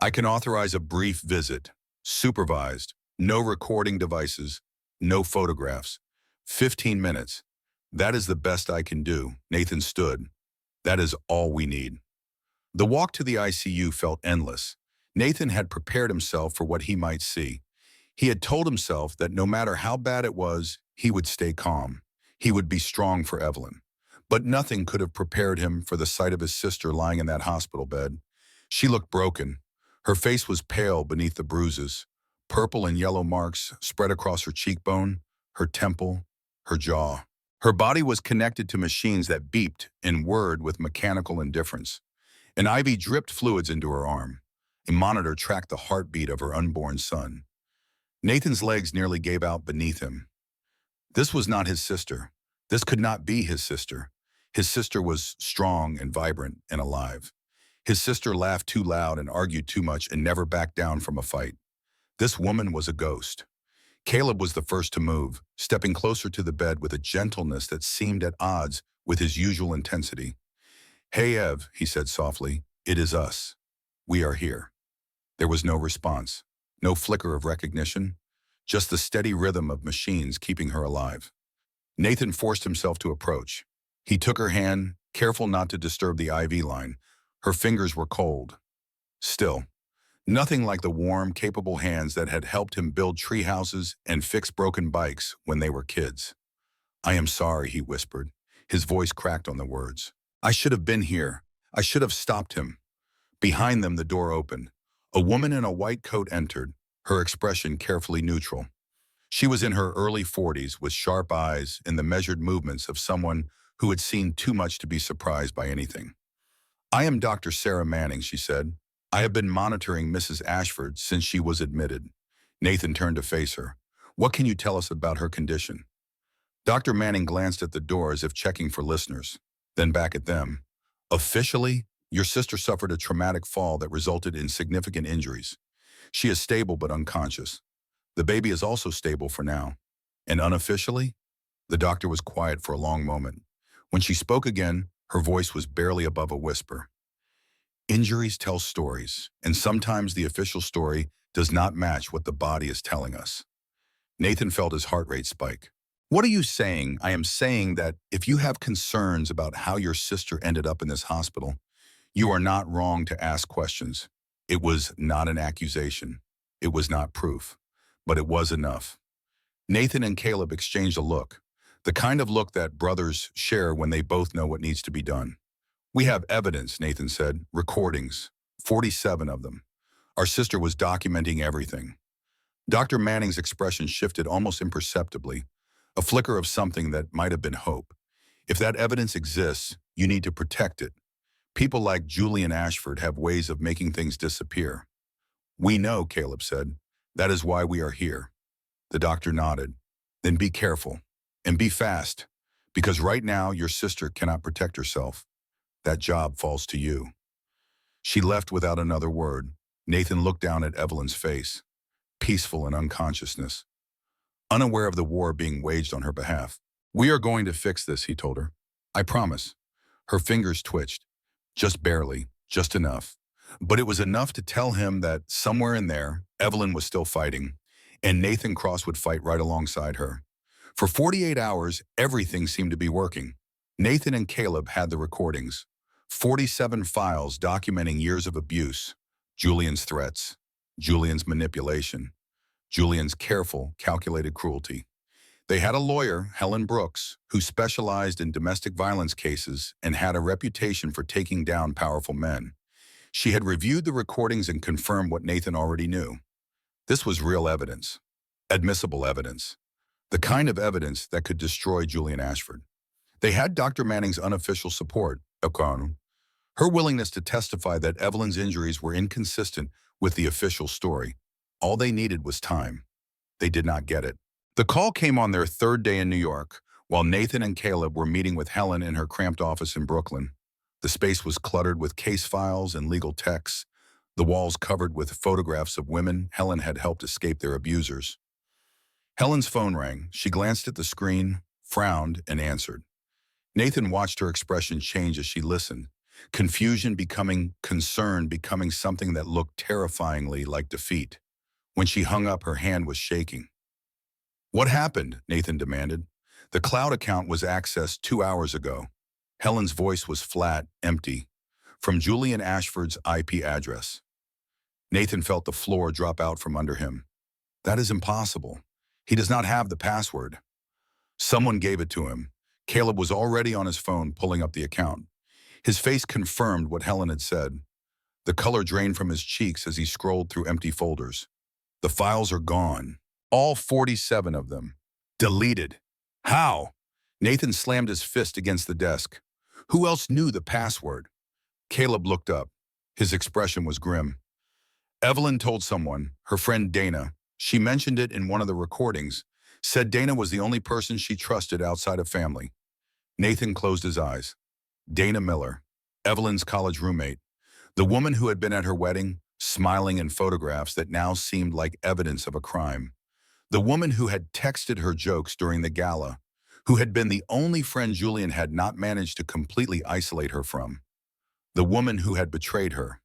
I can authorize a brief visit, supervised, no recording devices, no photographs. 15 minutes. That is the best I can do. Nathan stood. That is all we need. The walk to the ICU felt endless. Nathan had prepared himself for what he might see. He had told himself that no matter how bad it was, he would stay calm. He would be strong for Evelyn. But nothing could have prepared him for the sight of his sister lying in that hospital bed. She looked broken. Her face was pale beneath the bruises. Purple and yellow marks spread across her cheekbone, her temple, her jaw. Her body was connected to machines that beeped and whirred with mechanical indifference. An IV dripped fluids into her arm. A monitor tracked the heartbeat of her unborn son. Nathan's legs nearly gave out beneath him. This was not his sister. This could not be his sister. His sister was strong and vibrant and alive. His sister laughed too loud and argued too much and never backed down from a fight. This woman was a ghost. Caleb was the first to move, stepping closer to the bed with a gentleness that seemed at odds with his usual intensity. "Hey, Ev," he said softly, "it is us. We are here." There was no response, no flicker of recognition, just the steady rhythm of machines keeping her alive. Nathan forced himself to approach. He took her hand, careful not to disturb the IV line. Her fingers were cold. Still, nothing like the warm, capable hands that had helped him build tree houses and fix broken bikes when they were kids. "I am sorry," he whispered. His voice cracked on the words. "I should have been here. I should have stopped him." Behind them, the door opened. A woman in a white coat entered, her expression carefully neutral. She was in her early 40s with sharp eyes and the measured movements of someone who had seen too much to be surprised by anything. "I am Dr. Sarah Manning," she said. "I have been monitoring Mrs. Ashford since she was admitted." Nathan turned to face her. "What can you tell us about her condition?" Dr. Manning glanced at the door as if checking for listeners, then back at them. "Officially, your sister suffered a traumatic fall that resulted in significant injuries. She is stable but unconscious. The baby is also stable for now. And unofficially?" The doctor was quiet for a long moment. When she spoke again, her voice was barely above a whisper. "Injuries tell stories, and sometimes the official story does not match what the body is telling us." Nathan felt his heart rate spike. "What are you saying?" "I am saying that if you have concerns about how your sister ended up in this hospital, you are not wrong to ask questions. It was not an accusation. It was not proof. But it was enough." Nathan and Caleb exchanged a look, the kind of look that brothers share when they both know what needs to be done. "We have evidence," Nathan said, "recordings, 47 of them. Our sister was documenting everything." Dr. Manning's expression shifted almost imperceptibly, a flicker of something that might have been hope. "If that evidence exists, you need to protect it. People like Julian Ashford have ways of making things disappear." "We know," Caleb said. "That is why we are here." The doctor nodded. "Then be careful. And be fast. Because right now, your sister cannot protect herself. That job falls to you." She left without another word. Nathan looked down at Evelyn's face, peaceful in unconsciousness, unaware of the war being waged on her behalf. "We are going to fix this," he told her. "I promise." Her fingers twitched. Just barely, just enough. But it was enough to tell him that somewhere in there, Evelyn was still fighting, and Nathan Cross would fight right alongside her. For 48 hours, everything seemed to be working. Nathan and Caleb had the recordings. 47 files documenting years of abuse, Julian's threats, Julian's manipulation, Julian's careful, calculated cruelty. They had a lawyer, Helen Brooks, who specialized in domestic violence cases and had a reputation for taking down powerful men. She had reviewed the recordings and confirmed what Nathan already knew. This was real evidence, admissible evidence, the kind of evidence that could destroy Julian Ashford. They had Dr. Manning's unofficial support, her willingness to testify that Evelyn's injuries were inconsistent with the official story. All they needed was time. They did not get it. The call came on their third day in New York, while Nathan and Caleb were meeting with Helen in her cramped office in Brooklyn. The space was cluttered with case files and legal texts, the walls covered with photographs of women Helen had helped escape their abusers. Helen's phone rang. She glanced at the screen, frowned, and answered. Nathan watched her expression change as she listened, confusion becoming concern, becoming something that looked terrifyingly like defeat. When she hung up, her hand was shaking. "What happened?" Nathan demanded. "The cloud account was accessed 2 hours ago." Helen's voice was flat, empty, from Julian Ashford's IP address. Nathan felt the floor drop out from under him. "That is impossible. He does not have the password." Someone gave it to him. Caleb was already on his phone pulling up the account. His face confirmed what Helen had said. The color drained from his cheeks as he scrolled through empty folders. The files are gone. All 47 of them. Deleted. How? Nathan slammed his fist against the desk. Who else knew the password? Caleb looked up. His expression was grim. Evelyn told someone, her friend Dana. She mentioned it in one of the recordings, said Dana was the only person she trusted outside of family. Nathan closed his eyes. Dana Miller, Evelyn's college roommate, the woman who had been at her wedding, smiling in photographs that now seemed like evidence of a crime. The woman who had texted her jokes during the gala, who had been the only friend Julian had not managed to completely isolate her from. The woman who had betrayed her.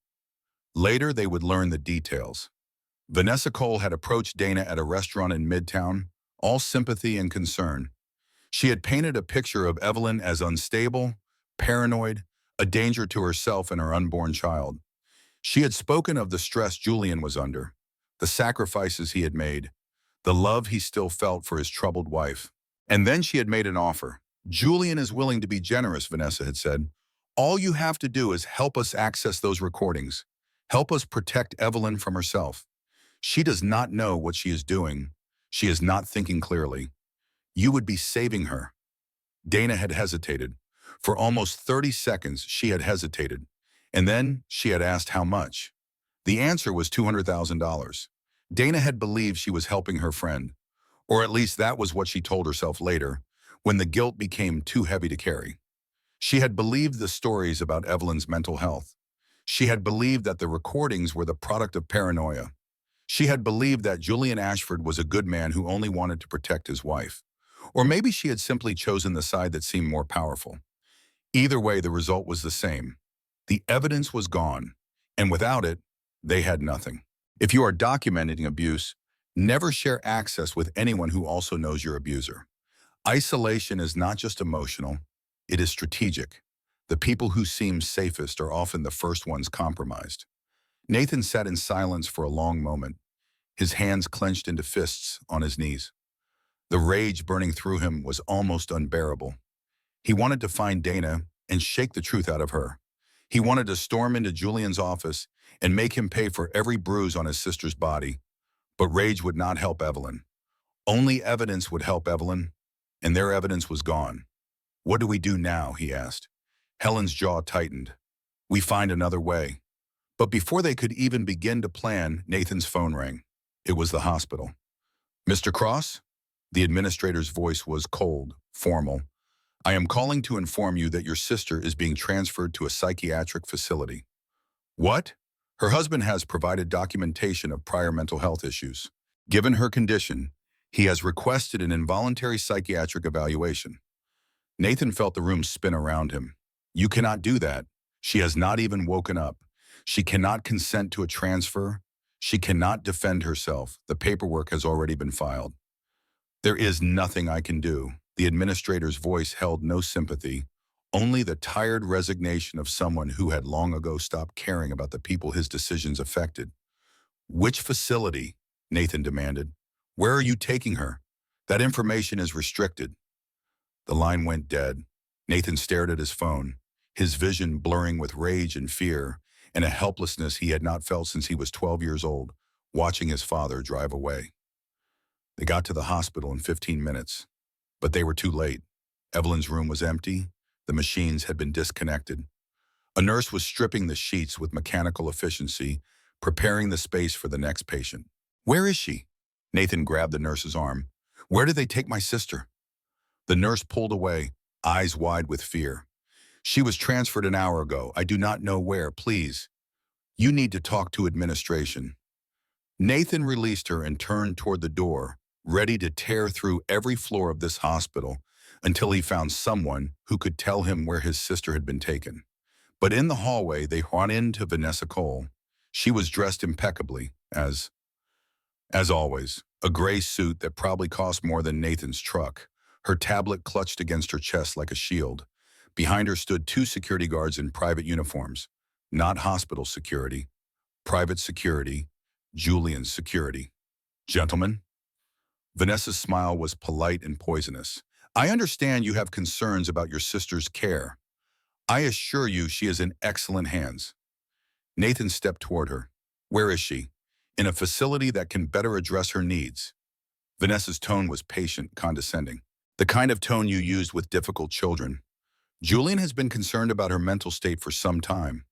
Later, they would learn the details. Vanessa Cole had approached Dana at a restaurant in Midtown, all sympathy and concern. She had painted a picture of Evelyn as unstable, paranoid, a danger to herself and her unborn child. She had spoken of the stress Julian was under, the sacrifices he had made, the love he still felt for his troubled wife. And then she had made an offer. Julian is willing to be generous, Vanessa had said. All you have to do is help us access those recordings. Help us protect Evelyn from herself. She does not know what she is doing. She is not thinking clearly. You would be saving her. Dana had hesitated. For almost 30 seconds, she had hesitated. And then she had asked how much. The answer was $200,000. Dana had believed she was helping her friend. Or at least that was what she told herself later, when the guilt became too heavy to carry. She had believed the stories about Evelyn's mental health. She had believed that the recordings were the product of paranoia. She had believed that Julian Ashford was a good man who only wanted to protect his wife. Or maybe she had simply chosen the side that seemed more powerful. Either way, the result was the same. The evidence was gone, and without it, they had nothing. If you are documenting abuse, never share access with anyone who also knows your abuser. Isolation is not just emotional, it is strategic. The people who seem safest are often the first ones compromised. Nathan sat in silence for a long moment, his hands clenched into fists on his knees. The rage burning through him was almost unbearable. He wanted to find Dana and shake the truth out of her. He wanted to storm into Julian's office and make him pay for every bruise on his sister's body. But rage would not help Evelyn. Only evidence would help Evelyn, and their evidence was gone. What do we do now, he asked. Helen's jaw tightened. We find another way. But before they could even begin to plan, Nathan's phone rang. It was the hospital. Mr. Cross? The administrator's voice was cold, formal. I am calling to inform you that your sister is being transferred to a psychiatric facility. What? Her husband has provided documentation of prior mental health issues. Given her condition, he has requested an involuntary psychiatric evaluation. Nathan felt the room spin around him. You cannot do that. She has not even woken up. She cannot consent to a transfer. She cannot defend herself. The paperwork has already been filed. There is nothing I can do. The administrator's voice held no sympathy, only the tired resignation of someone who had long ago stopped caring about the people his decisions affected. Which facility? Nathan demanded. Where are you taking her? That information is restricted. The line went dead. Nathan stared at his phone, his vision blurring with rage and fear, and a helplessness he had not felt since he was 12 years old, watching his father drive away. They got to the hospital in 15 minutes, but they were too late. Evelyn's room was empty. The machines had been disconnected. A nurse was stripping the sheets with mechanical efficiency, preparing the space for the next patient. Where is she? Nathan grabbed the nurse's arm. Where did they take my sister? The nurse pulled away, eyes wide with fear. She was transferred an hour ago. I do not know where, please. You need to talk to administration. Nathan released her and turned toward the door, ready to tear through every floor of this hospital until he found someone who could tell him where his sister had been taken. But in the hallway, they ran into Vanessa Cole. She was dressed impeccably, as always, a gray suit that probably cost more than Nathan's truck. Her tablet clutched against her chest like a shield. Behind her stood two security guards in private uniforms. Not hospital security. Private security. Julian's security. Gentlemen? Vanessa's smile was polite and poisonous, I understand you have concerns about your sister's care. I assure you she is in excellent hands. Nathan stepped toward her. Where is she? In a facility that can better address her needs. Vanessa's tone was patient, condescending. The kind of tone you used with difficult children. Julian has been concerned about her mental state for some time.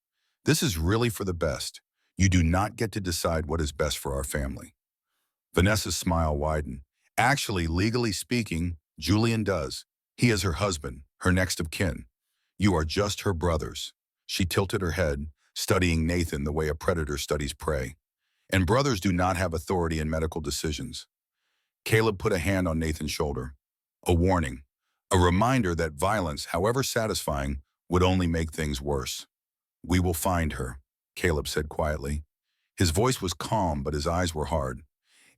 This is really for the best. You do not get to decide what is best for our family. Vanessa's smile widened. Actually, legally speaking, Julian does. He is her husband, her next of kin. You are just her brothers. She tilted her head, studying Nathan the way a predator studies prey. And brothers do not have authority in medical decisions. Caleb put a hand on Nathan's shoulder. A warning. A reminder that violence, however satisfying, would only make things worse. We will find her, Caleb said quietly. His voice was calm, but his eyes were hard.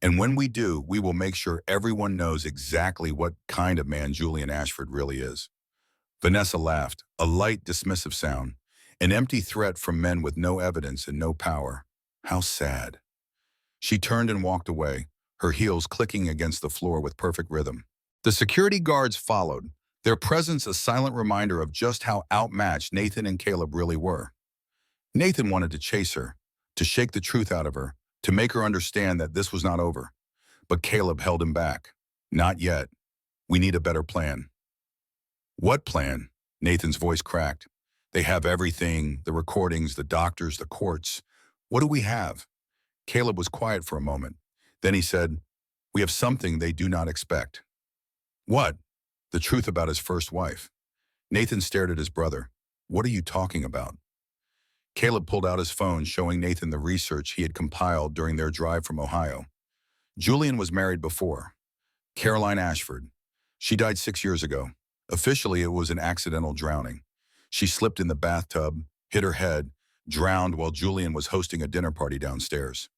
And when we do, we will make sure everyone knows exactly what kind of man Julian Ashford really is. Vanessa laughed, a light, dismissive sound, an empty threat from men with no evidence and no power. How sad. She turned and walked away, her heels clicking against the floor with perfect rhythm. The security guards followed, their presence a silent reminder of just how outmatched Nathan and Caleb really were. Nathan wanted to chase her, to shake the truth out of her, to make her understand that this was not over. But Caleb held him back. Not yet. We need a better plan. What plan? Nathan's voice cracked. They have everything, the recordings, the doctors, the courts. What do we have? Caleb was quiet for a moment. Then he said, we have something they do not expect. What? The truth about his first wife. Nathan stared at his brother. What are you talking about? Caleb pulled out his phone, showing Nathan the research he had compiled during their drive from Ohio. Julian was married before. Caroline Ashford. She died 6 years ago. Officially, it was an accidental drowning. She slipped in the bathtub, hit her head, drowned while Julian was hosting a dinner party downstairs.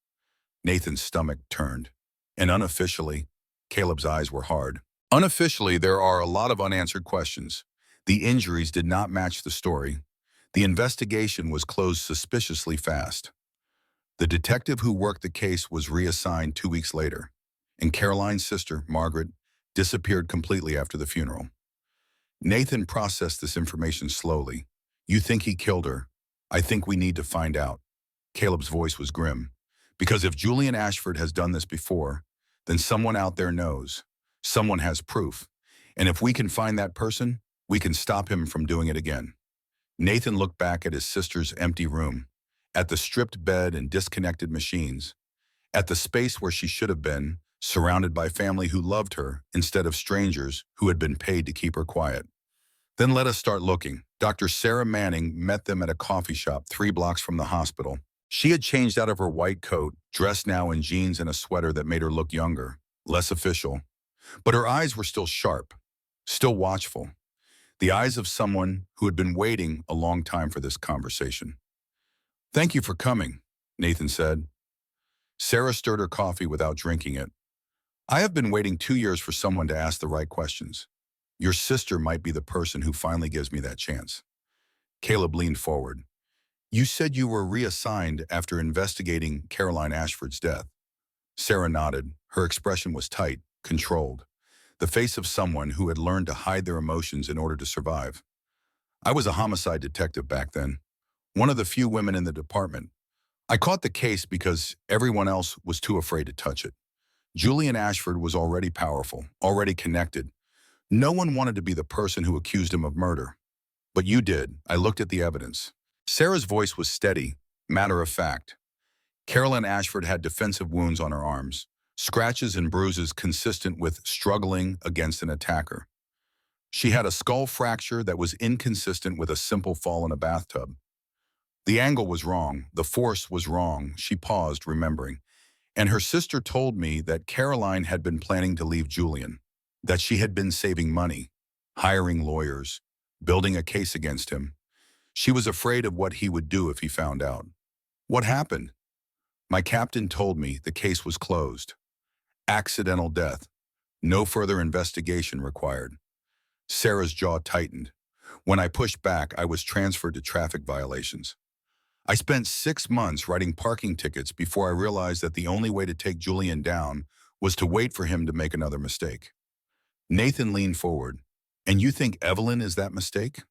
Nathan's stomach turned. And unofficially, Caleb's eyes were hard. Unofficially, there are a lot of unanswered questions. The injuries did not match the story. The investigation was closed suspiciously fast. The detective who worked the case was reassigned 2 weeks later, and Caroline's sister, Margaret, disappeared completely after the funeral. Nathan processed this information slowly. You think he killed her? I think we need to find out. Caleb's voice was grim. Because if Julian Ashford has done this before, then someone out there knows. Someone has proof. And if we can find that person, we can stop him from doing it again. Nathan looked back at his sister's empty room, at the stripped bed and disconnected machines, at the space where she should have been, surrounded by family who loved her instead of strangers who had been paid to keep her quiet. Then let us start looking. Dr. Sarah Manning met them at a coffee shop 3 blocks from the hospital. She had changed out of her white coat, dressed now in jeans and a sweater that made her look younger, less official. But her eyes were still sharp, still watchful. The eyes of someone who had been waiting a long time for this conversation. Thank you for coming, Nathan said. Sarah stirred her coffee without drinking it. I have been waiting 2 years for someone to ask the right questions. Your sister might be the person who finally gives me that chance. Caleb leaned forward. You said you were reassigned after investigating Caroline Ashford's death. Sarah nodded. Her expression was tight, controlled. The face of someone who had learned to hide their emotions in order to survive. I was a homicide detective back then, one of the few women in the department. I caught the case because everyone else was too afraid to touch it. Julian Ashford was already powerful, already connected. No one wanted to be the person who accused him of murder. But you did. I looked at the evidence. Sarah's voice was steady, matter of fact. Caroline Ashford had defensive wounds on her arms, scratches and bruises consistent with struggling against an attacker. She had a skull fracture that was inconsistent with a simple fall in a bathtub. The angle was wrong, the force was wrong, she paused, remembering. And her sister told me that Caroline had been planning to leave Julian, that she had been saving money, hiring lawyers, building a case against him. She was afraid of what he would do if he found out. What happened? My captain told me the case was closed. Accidental death. No further investigation required. Sarah's jaw tightened. When I pushed back, I was transferred to traffic violations. I spent 6 months writing parking tickets before I realized that the only way to take Julian down was to wait for him to make another mistake. Nathan leaned forward. And you think Evelyn is that mistake?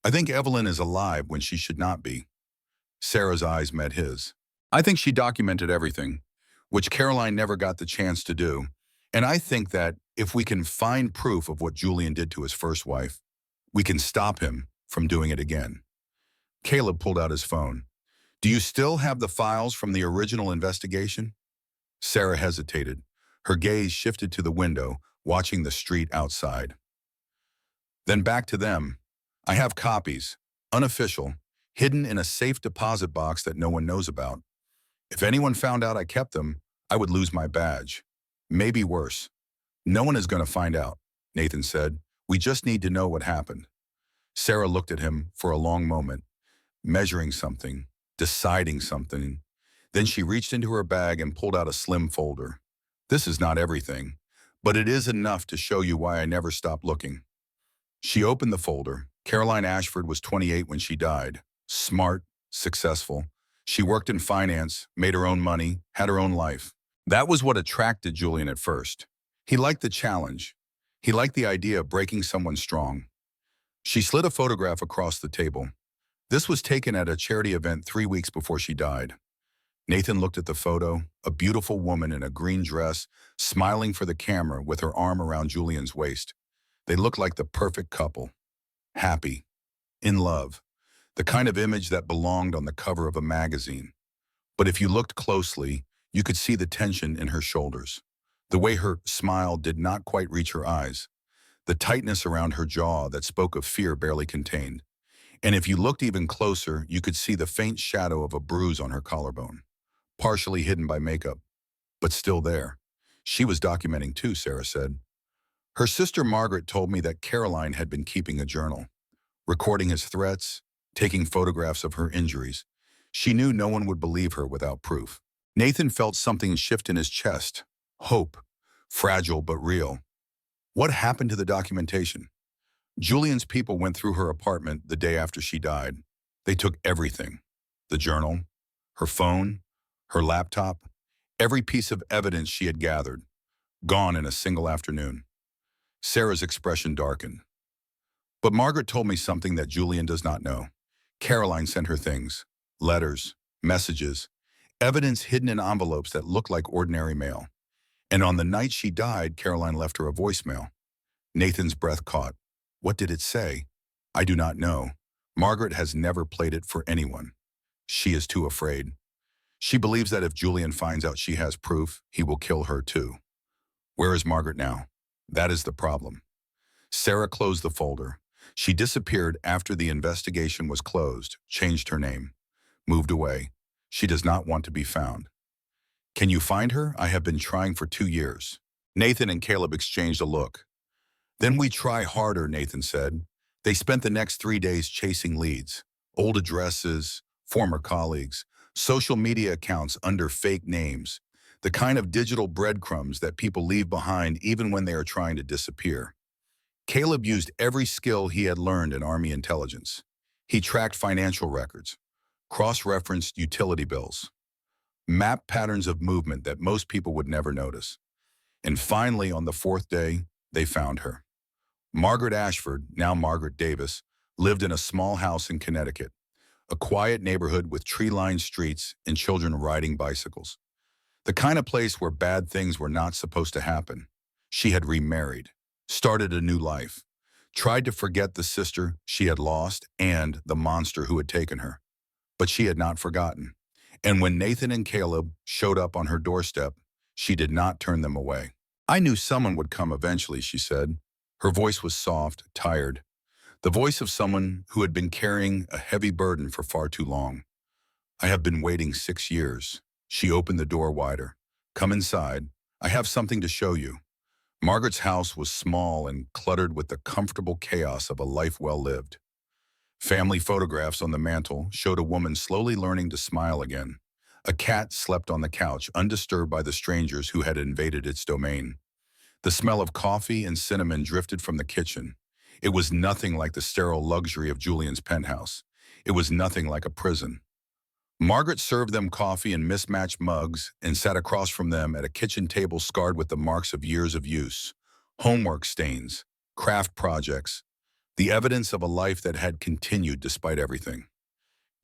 I think Evelyn is alive when she should not be. Sarah's eyes met his. I think she documented everything, which Caroline never got the chance to do. And I think that if we can find proof of what Julian did to his first wife, we can stop him from doing it again. Caleb pulled out his phone. Do you still have the files from the original investigation? Sarah hesitated. Her gaze shifted to the window, watching the street outside. Then back to them. I have copies, unofficial, hidden in a safe deposit box that no one knows about. If anyone found out I kept them, I would lose my badge. Maybe worse. No one is going to find out, Nathan said. We just need to know what happened. Sarah looked at him for a long moment, measuring something, deciding something. Then she reached into her bag and pulled out a slim folder. This is not everything, but it is enough to show you why I never stopped looking. She opened the folder. Caroline Ashford was 28 when she died. Smart, successful. She worked in finance, made her own money, had her own life. That was what attracted Julian at first. He liked the challenge. He liked the idea of breaking someone strong. She slid a photograph across the table. This was taken at a charity event 3 weeks before she died. Nathan looked at the photo, a beautiful woman in a green dress, smiling for the camera with her arm around Julian's waist. They looked like the perfect couple. Happy. In love. The kind of image that belonged on the cover of a magazine. But if you looked closely, you could see the tension in her shoulders. The way her smile did not quite reach her eyes. The tightness around her jaw that spoke of fear barely contained. And if you looked even closer, you could see the faint shadow of a bruise on her collarbone, partially hidden by makeup, but still there. She was documenting too, Sarah said. Her sister Margaret told me that Caroline had been keeping a journal, recording his threats, taking photographs of her injuries. She knew no one would believe her without proof. Nathan felt something shift in his chest. Hope. Fragile but real. What happened to the documentation? Julian's people went through her apartment the day after she died. They took everything. The journal, her phone, her laptop, every piece of evidence she had gathered. Gone in a single afternoon. Sarah's expression darkened. But Margaret told me something that Julian does not know. Caroline sent her things, letters, messages, evidence hidden in envelopes that looked like ordinary mail. And on the night she died, Caroline left her a voicemail. Nathan's breath caught. What did it say? I do not know. Margaret has never played it for anyone. She is too afraid. She believes that if Julian finds out she has proof, he will kill her too. Where is Margaret now? That is the problem. Sarah closed the folder. She disappeared after the investigation was closed, changed her name, moved away. She does not want to be found. Can you find her? I have been trying for 2 years. Nathan and Caleb exchanged a look. Then we try harder, Nathan said. They spent the next 3 days chasing leads, old addresses, former colleagues, social media accounts under fake names, the kind of digital breadcrumbs that people leave behind even when they are trying to disappear. Caleb used every skill he had learned in Army intelligence. He tracked financial records, cross-referenced utility bills, mapped patterns of movement that most people would never notice. And finally, on the 4th day, they found her. Margaret Ashford, now Margaret Davis, lived in a small house in Connecticut, a quiet neighborhood with tree-lined streets and children riding bicycles. The kind of place where bad things were not supposed to happen. She had remarried, started a new life, tried to forget the sister she had lost and the monster who had taken her. But she had not forgotten. And when Nathan and Caleb showed up on her doorstep, she did not turn them away. I knew someone would come eventually, she said. Her voice was soft, tired, the voice of someone who had been carrying a heavy burden for far too long. I have been waiting 6 years. She opened the door wider. Come inside. I have something to show you. Margaret's house was small and cluttered with the comfortable chaos of a life well lived. Family photographs on the mantel showed a woman slowly learning to smile again. A cat slept on the couch, undisturbed by the strangers who had invaded its domain. The smell of coffee and cinnamon drifted from the kitchen. It was nothing like the sterile luxury of Julian's penthouse. It was nothing like a prison. Margaret served them coffee in mismatched mugs and sat across from them at a kitchen table scarred with the marks of years of use. Homework stains, craft projects, the evidence of a life that had continued despite everything.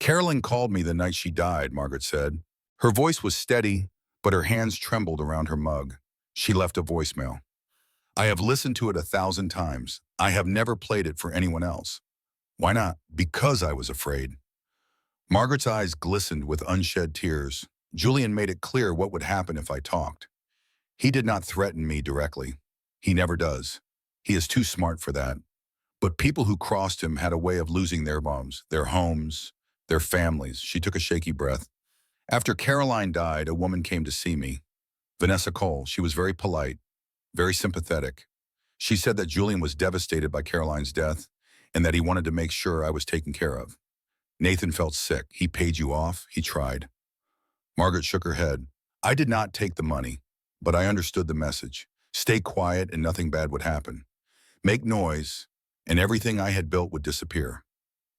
Carolyn called me the night she died, Margaret said. Her voice was steady, but her hands trembled around her mug. She left a voicemail. I have listened to it 1,000 times. I have never played it for anyone else. Why not? Because I was afraid. Margaret's eyes glistened with unshed tears. Julian made it clear what would happen if I talked. He did not threaten me directly. He never does. He is too smart for that. But people who crossed him had a way of losing their moms, their homes, their families. She took a shaky breath. After Caroline died, a woman came to see me. Vanessa Cole. She was very polite, very sympathetic. She said that Julian was devastated by Caroline's death and that he wanted to make sure I was taken care of. Nathan felt sick. He paid you off. He tried. Margaret shook her head. I did not take the money, but I understood the message. Stay quiet and nothing bad would happen. Make noise, and everything I had built would disappear.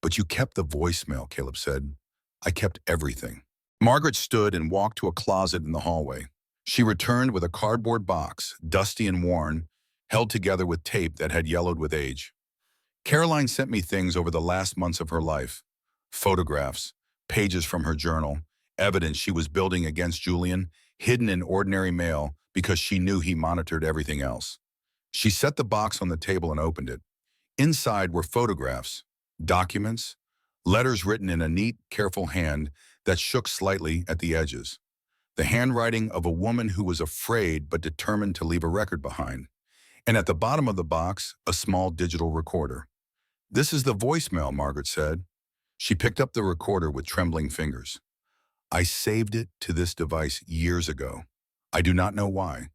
But you kept the voicemail, Caleb said. I kept everything. Margaret stood and walked to a closet in the hallway. She returned with a cardboard box, dusty and worn, held together with tape that had yellowed with age. Caroline sent me things over the last months of her life. Photographs, pages from her journal, evidence she was building against Julian, hidden in ordinary mail because she knew he monitored everything else. She set the box on the table and opened it. Inside were photographs, documents, letters written in a neat, careful hand that shook slightly at the edges. The handwriting of a woman who was afraid but determined to leave a record behind. And at the bottom of the box, a small digital recorder. This is the voicemail, Margaret said. She picked up the recorder with trembling fingers. I saved it to this device years ago. I do not know why.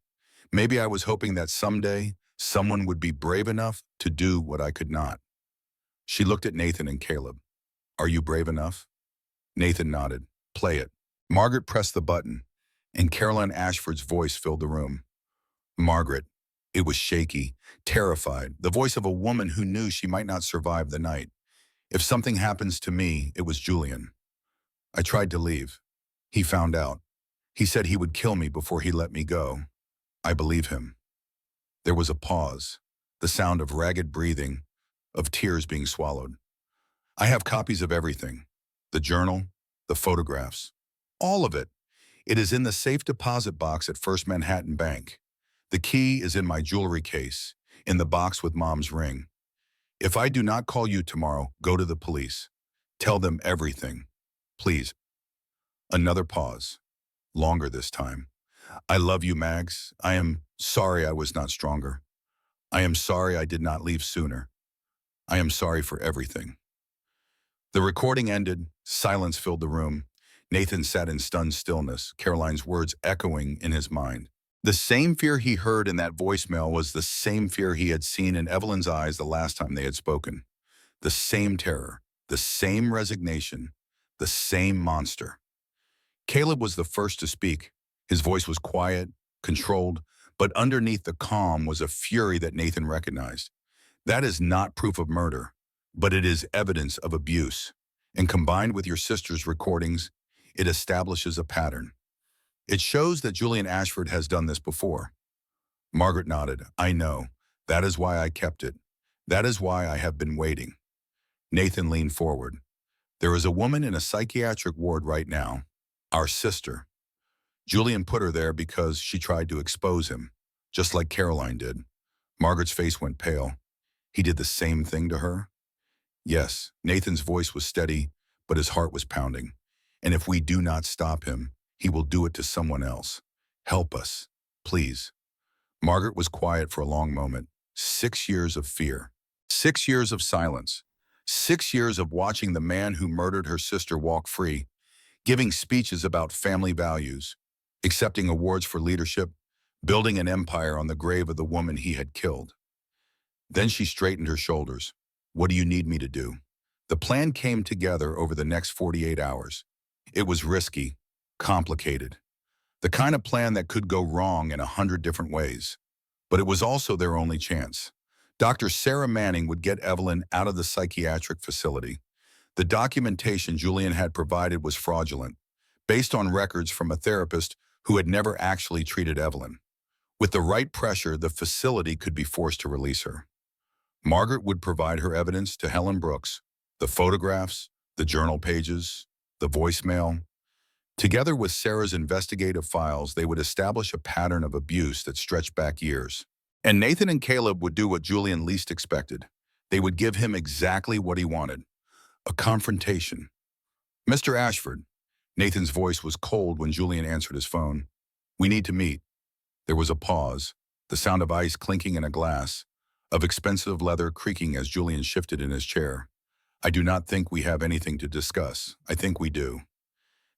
Maybe I was hoping that someday someone would be brave enough to do what I could not. She looked at Nathan and Caleb. Are you brave enough? Nathan nodded. Play it. Margaret pressed the button, and Caroline Ashford's voice filled the room. Margaret. It was shaky, terrified, the voice of a woman who knew she might not survive the night. If something happens to me, it was Julian. I tried to leave. He found out. He said he would kill me before he let me go. I believe him. There was a pause, the sound of ragged breathing, of tears being swallowed. I have copies of everything. The journal, the photographs, all of it. It is in the safe deposit box at First Manhattan Bank. The key is in my jewelry case, in the box with Mom's ring. If I do not call you tomorrow, go to the police. Tell them everything. Please. Another pause. Longer this time. I love you, Mags. I am sorry I was not stronger. I am sorry I did not leave sooner. I am sorry for everything. The recording ended. Silence filled the room. Nathan sat in stunned stillness, Caroline's words echoing in his mind. The same fear he heard in that voicemail was the same fear he had seen in Evelyn's eyes the last time they had spoken. The same terror, the same resignation, the same monster. Caleb was the first to speak. His voice was quiet, controlled, but underneath the calm was a fury that Nathan recognized. That is not proof of murder, but it is evidence of abuse. And combined with your sister's recordings, it establishes a pattern. It shows that Julian Ashford has done this before. Margaret nodded. I know. That is why I kept it. That is why I have been waiting. Nathan leaned forward. There is a woman in a psychiatric ward right now. Our sister. Julian put her there because she tried to expose him, just like Caroline did. Margaret's face went pale. He did the same thing to her? Yes, Nathan's voice was steady, but his heart was pounding. And if we do not stop him, he will do it to someone else. Help us, please. Margaret was quiet for a long moment. 6 years of fear. 6 years of silence. 6 years of watching the man who murdered her sister walk free, giving speeches about family values, accepting awards for leadership, building an empire on the grave of the woman he had killed. Then she straightened her shoulders. What do you need me to do? The plan came together over the next 48 hours. It was risky, complicated. The kind of plan that could go wrong in 100 different ways. But it was also their only chance. Dr. Sarah Manning would get Evelyn out of the psychiatric facility. The documentation Julian had provided was fraudulent, based on records from a therapist who had never actually treated Evelyn. With the right pressure, the facility could be forced to release her. Margaret would provide her evidence to Helen Brooks, the photographs, the journal pages, the voicemail. Together with Sarah's investigative files, they would establish a pattern of abuse that stretched back years. And Nathan and Caleb would do what Julian least expected. They would give him exactly what he wanted, a confrontation. "Mr. Ashford." Nathan's voice was cold when Julian answered his phone. "We need to meet." There was a pause, the sound of ice clinking in a glass, of expensive leather creaking as Julian shifted in his chair. "I do not think we have anything to discuss. I think we do."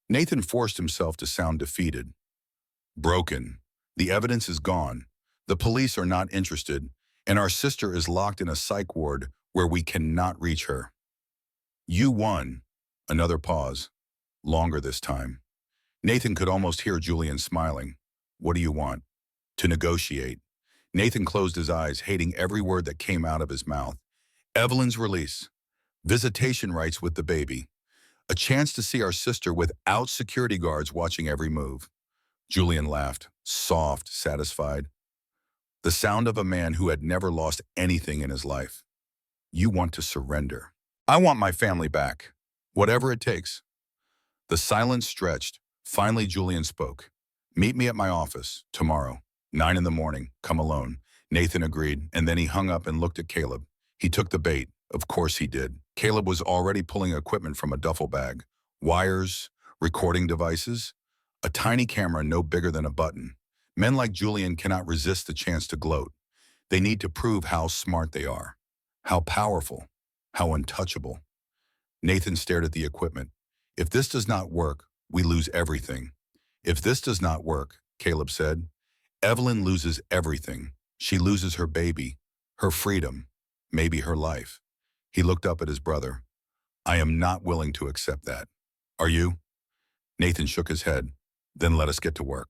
Nathan forced himself to sound defeated. "Broken. The evidence is gone. The police are not interested, and our sister is locked in a psych ward where we cannot reach her." "You won." Another pause. Longer this time. Nathan could almost hear Julian smiling. "What do you want?" "To negotiate." Nathan closed his eyes, hating every word that came out of his mouth. "Evelyn's release. Visitation rights with the baby. A chance to see our sister without security guards watching every move." Julian laughed, soft, satisfied. The sound of a man who had never lost anything in his life. "You want to surrender." "I want my family back. Whatever it takes." The silence stretched. Finally, Julian spoke. "Meet me at my office, tomorrow, 9 in the morning, come alone." Nathan agreed, and then he hung up and looked at Caleb. He took the bait. Of course he did. Caleb was already pulling equipment from a duffel bag. Wires, recording devices, a tiny camera no bigger than a button. Men like Julian cannot resist the chance to gloat. They need to prove how smart they are, how powerful, how untouchable. Nathan stared at the equipment. "If this does not work, we lose everything." "If this does not work," Caleb said, "Evelyn loses everything. She loses her baby, her freedom, maybe her life." He looked up at his brother. "I am not willing to accept that. Are you?" Nathan shook his head. "Then let us get to work."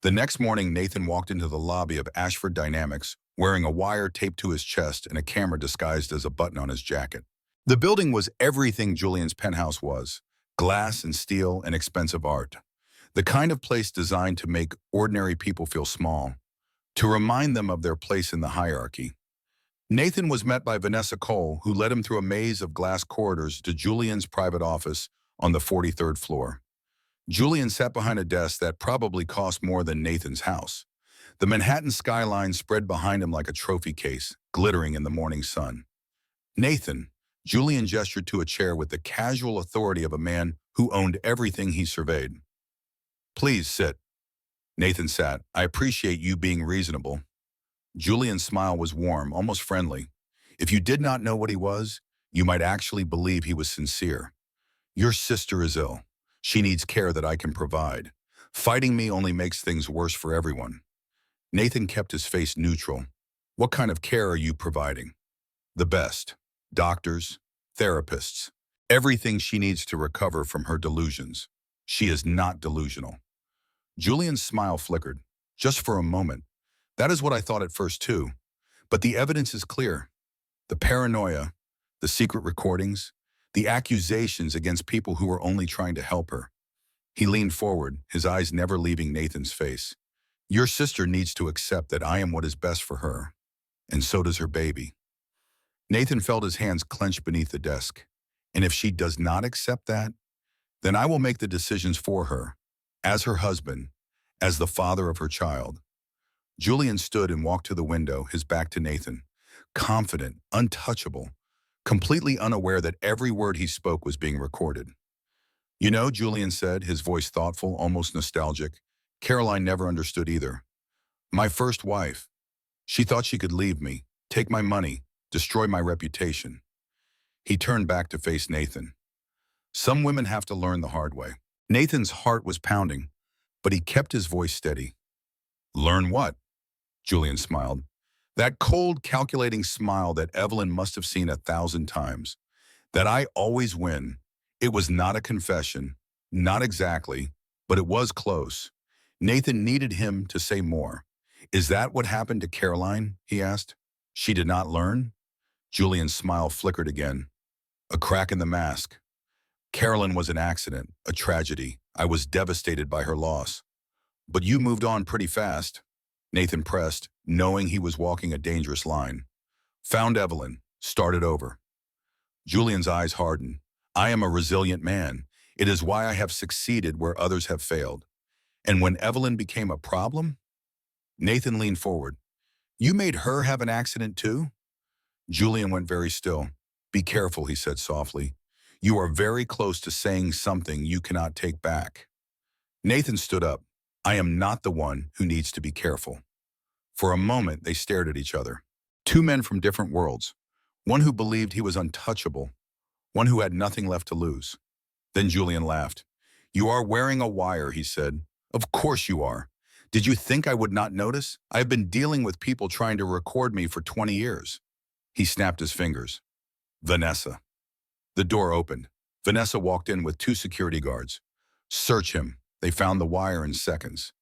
The next morning, Nathan walked into the lobby of Ashford Dynamics, wearing a wire taped to his chest and a camera disguised as a button on his jacket. The building was everything Julian's penthouse was: glass and steel and expensive art. The kind of place designed to make ordinary people feel small, to remind them of their place in the hierarchy. Nathan was met by Vanessa Cole, who led him through a maze of glass corridors to Julian's private office on the 43rd floor. Julian sat behind a desk that probably cost more than Nathan's house. The Manhattan skyline spread behind him like a trophy case, glittering in the morning sun. "Nathan," Julian gestured to a chair with the casual authority of a man who owned everything he surveyed. "Please sit." Nathan sat. "I appreciate you being reasonable." Julian's smile was warm, almost friendly. If you did not know what he was, you might actually believe he was sincere. "Your sister is ill. She needs care that I can provide. Fighting me only makes things worse for everyone." Nathan kept his face neutral. "What kind of care are you providing?" "The best. Doctors, therapists, everything she needs to recover from her delusions. She is not delusional." Julian's smile flickered. "Just for a moment. That is what I thought at first too. But the evidence is clear. The paranoia, the secret recordings, the accusations against people who were only trying to help her." He leaned forward, his eyes never leaving Nathan's face. "Your sister needs to accept that I am what is best for her, and so does her baby." Nathan felt his hands clench beneath the desk. "And if she does not accept that, then I will make the decisions for her, as her husband, as the father of her child." Julian stood and walked to the window, his back to Nathan, confident, untouchable, completely unaware that every word he spoke was being recorded. "You know," Julian said, his voice thoughtful, almost nostalgic, "Caroline never understood either. My first wife. She thought she could leave me, take my money, destroy my reputation." He turned back to face Nathan. "Some women have to learn the hard way." Nathan's heart was pounding, but he kept his voice steady. "Learn what?" Julian smiled. That cold, calculating smile that Evelyn must have seen 1,000 times. "That I always win." It was not a confession, not exactly, but it was close. Nathan needed him to say more. "Is that what happened to Caroline?" he asked. "She did not learn?" Julian's smile flickered again. "A crack in the mask. Carolyn was an accident, a tragedy. I was devastated by her loss. But you moved on pretty fast." Nathan pressed, knowing he was walking a dangerous line. Found Evelyn. Started over. Julian's eyes hardened. I am a resilient man. It is why I have succeeded where others have failed. And when Evelyn became a problem? Nathan leaned forward. You made her have an accident too? Julian went very still. Be careful, he said softly. You are very close to saying something you cannot take back. Nathan stood up. I am not the one who needs to be careful. For a moment, they stared at each other. Two men from different worlds. One who believed he was untouchable. One who had nothing left to lose. Then Julian laughed. You are wearing a wire, he said. Of course you are. Did you think I would not notice? I have been dealing with people trying to record me for 20 years. He snapped his fingers. Vanessa. The door opened. Vanessa walked in with two security guards. Search him. They found the wire in seconds.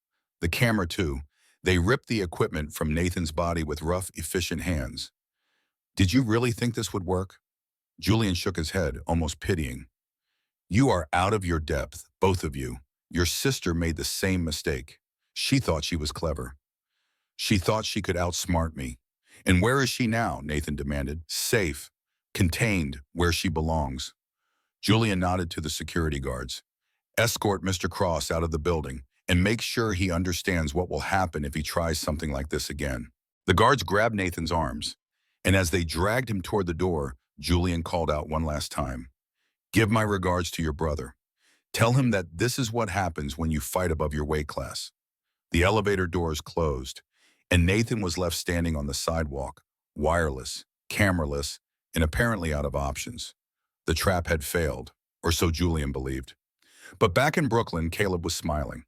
The camera too. They ripped the equipment from Nathan's body with rough, efficient hands. Did you really think this would work? Julian shook his head, almost pitying. You are out of your depth, both of you. Your sister made the same mistake. She thought she was clever. She thought she could outsmart me. And where is she now? Nathan demanded. Safe, contained, where she belongs. Julian nodded to the security guards. Escort Mr. Cross out of the building and make sure he understands what will happen if he tries something like this again. The guards grabbed Nathan's arms, and as they dragged him toward the door, Julian called out one last time. Give my regards to your brother. Tell him that this is what happens when you fight above your weight class. The elevator doors closed, and Nathan was left standing on the sidewalk, wireless, cameraless, and apparently out of options. The trap had failed, or so Julian believed. But back in Brooklyn, Caleb was smiling.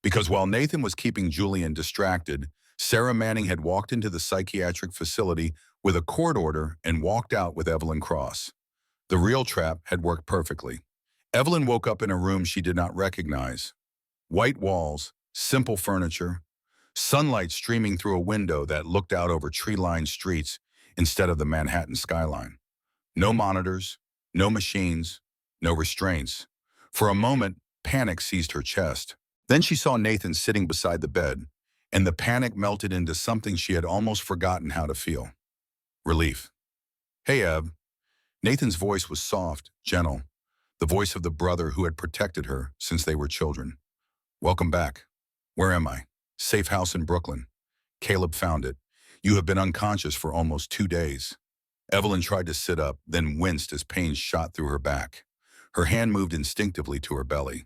Because while Nathan was keeping Julian distracted, Sarah Manning had walked into the psychiatric facility with a court order and walked out with Evelyn Cross. The real trap had worked perfectly. Evelyn woke up in a room she did not recognize. White walls, simple furniture, sunlight streaming through a window that looked out over tree-lined streets instead of the Manhattan skyline. No monitors, no machines, no restraints. For a moment, panic seized her chest. Then she saw Nathan sitting beside the bed, and the panic melted into something she had almost forgotten how to feel. Relief. Hey, Ev. Nathan's voice was soft, gentle, the voice of the brother who had protected her since they were children. Welcome back. Where am I? Safe house in Brooklyn. Caleb found it. You have been unconscious for almost 2 days. Evelyn tried to sit up, then winced as pain shot through her back. Her hand moved instinctively to her belly.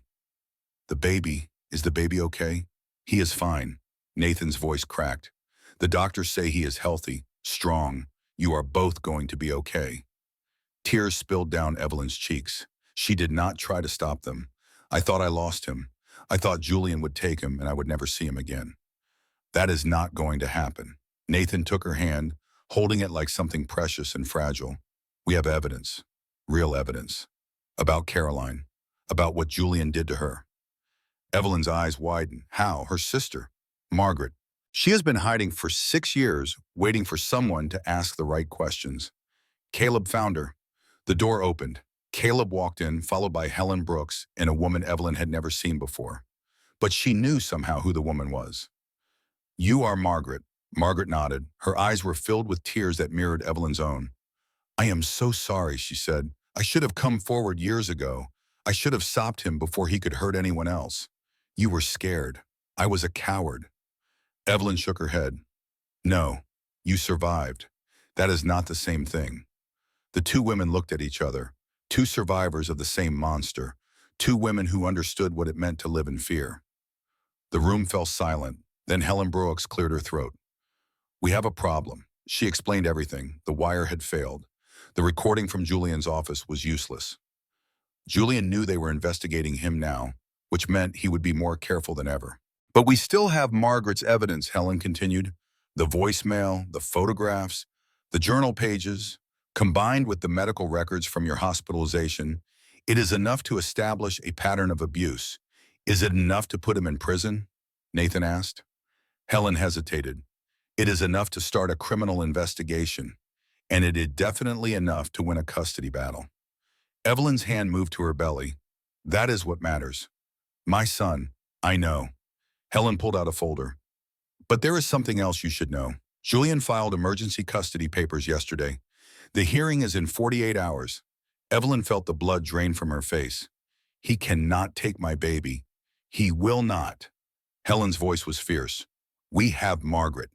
Is the baby okay? He is fine. Nathan's voice cracked. The doctors say he is healthy, strong. You are both going to be okay. Tears spilled down Evelyn's cheeks. She did not try to stop them. I thought I lost him. I thought Julian would take him and I would never see him again. That is not going to happen. Nathan took her hand, holding it like something precious and fragile. We have evidence, real evidence, about Caroline, about what Julian did to her. Evelyn's eyes widened. How? Her sister, Margaret. She has been hiding for 6 years, waiting for someone to ask the right questions. Caleb found her. The door opened. Caleb walked in, followed by Helen Brooks and a woman Evelyn had never seen before. But she knew somehow who the woman was. You are Margaret. Margaret nodded. Her eyes were filled with tears that mirrored Evelyn's own. I am so sorry, she said. I should have come forward years ago. I should have stopped him before he could hurt anyone else. You were scared. I was a coward. Evelyn shook her head. No, you survived. That is not the same thing. The two women looked at each other, two survivors of the same monster, two women who understood what it meant to live in fear. The room fell silent. Then Helen Brooks cleared her throat. We have a problem. She explained everything. The wire had failed. The recording from Julian's office was useless. Julian knew they were investigating him now, which meant he would be more careful than ever. But we still have Margaret's evidence, Helen continued. The voicemail, the photographs, the journal pages, combined with the medical records from your hospitalization, it is enough to establish a pattern of abuse. Is it enough to put him in prison? Nathan asked. Helen hesitated. It is enough to start a criminal investigation, and it is definitely enough to win a custody battle. Evelyn's hand moved to her belly. That is what matters. My son, I know. Helen pulled out a folder. But there is something else you should know. Julian filed emergency custody papers yesterday. The hearing is in 48 hours. Evelyn felt the blood drain from her face. He cannot take my baby. He will not. Helen's voice was fierce. We have Margaret.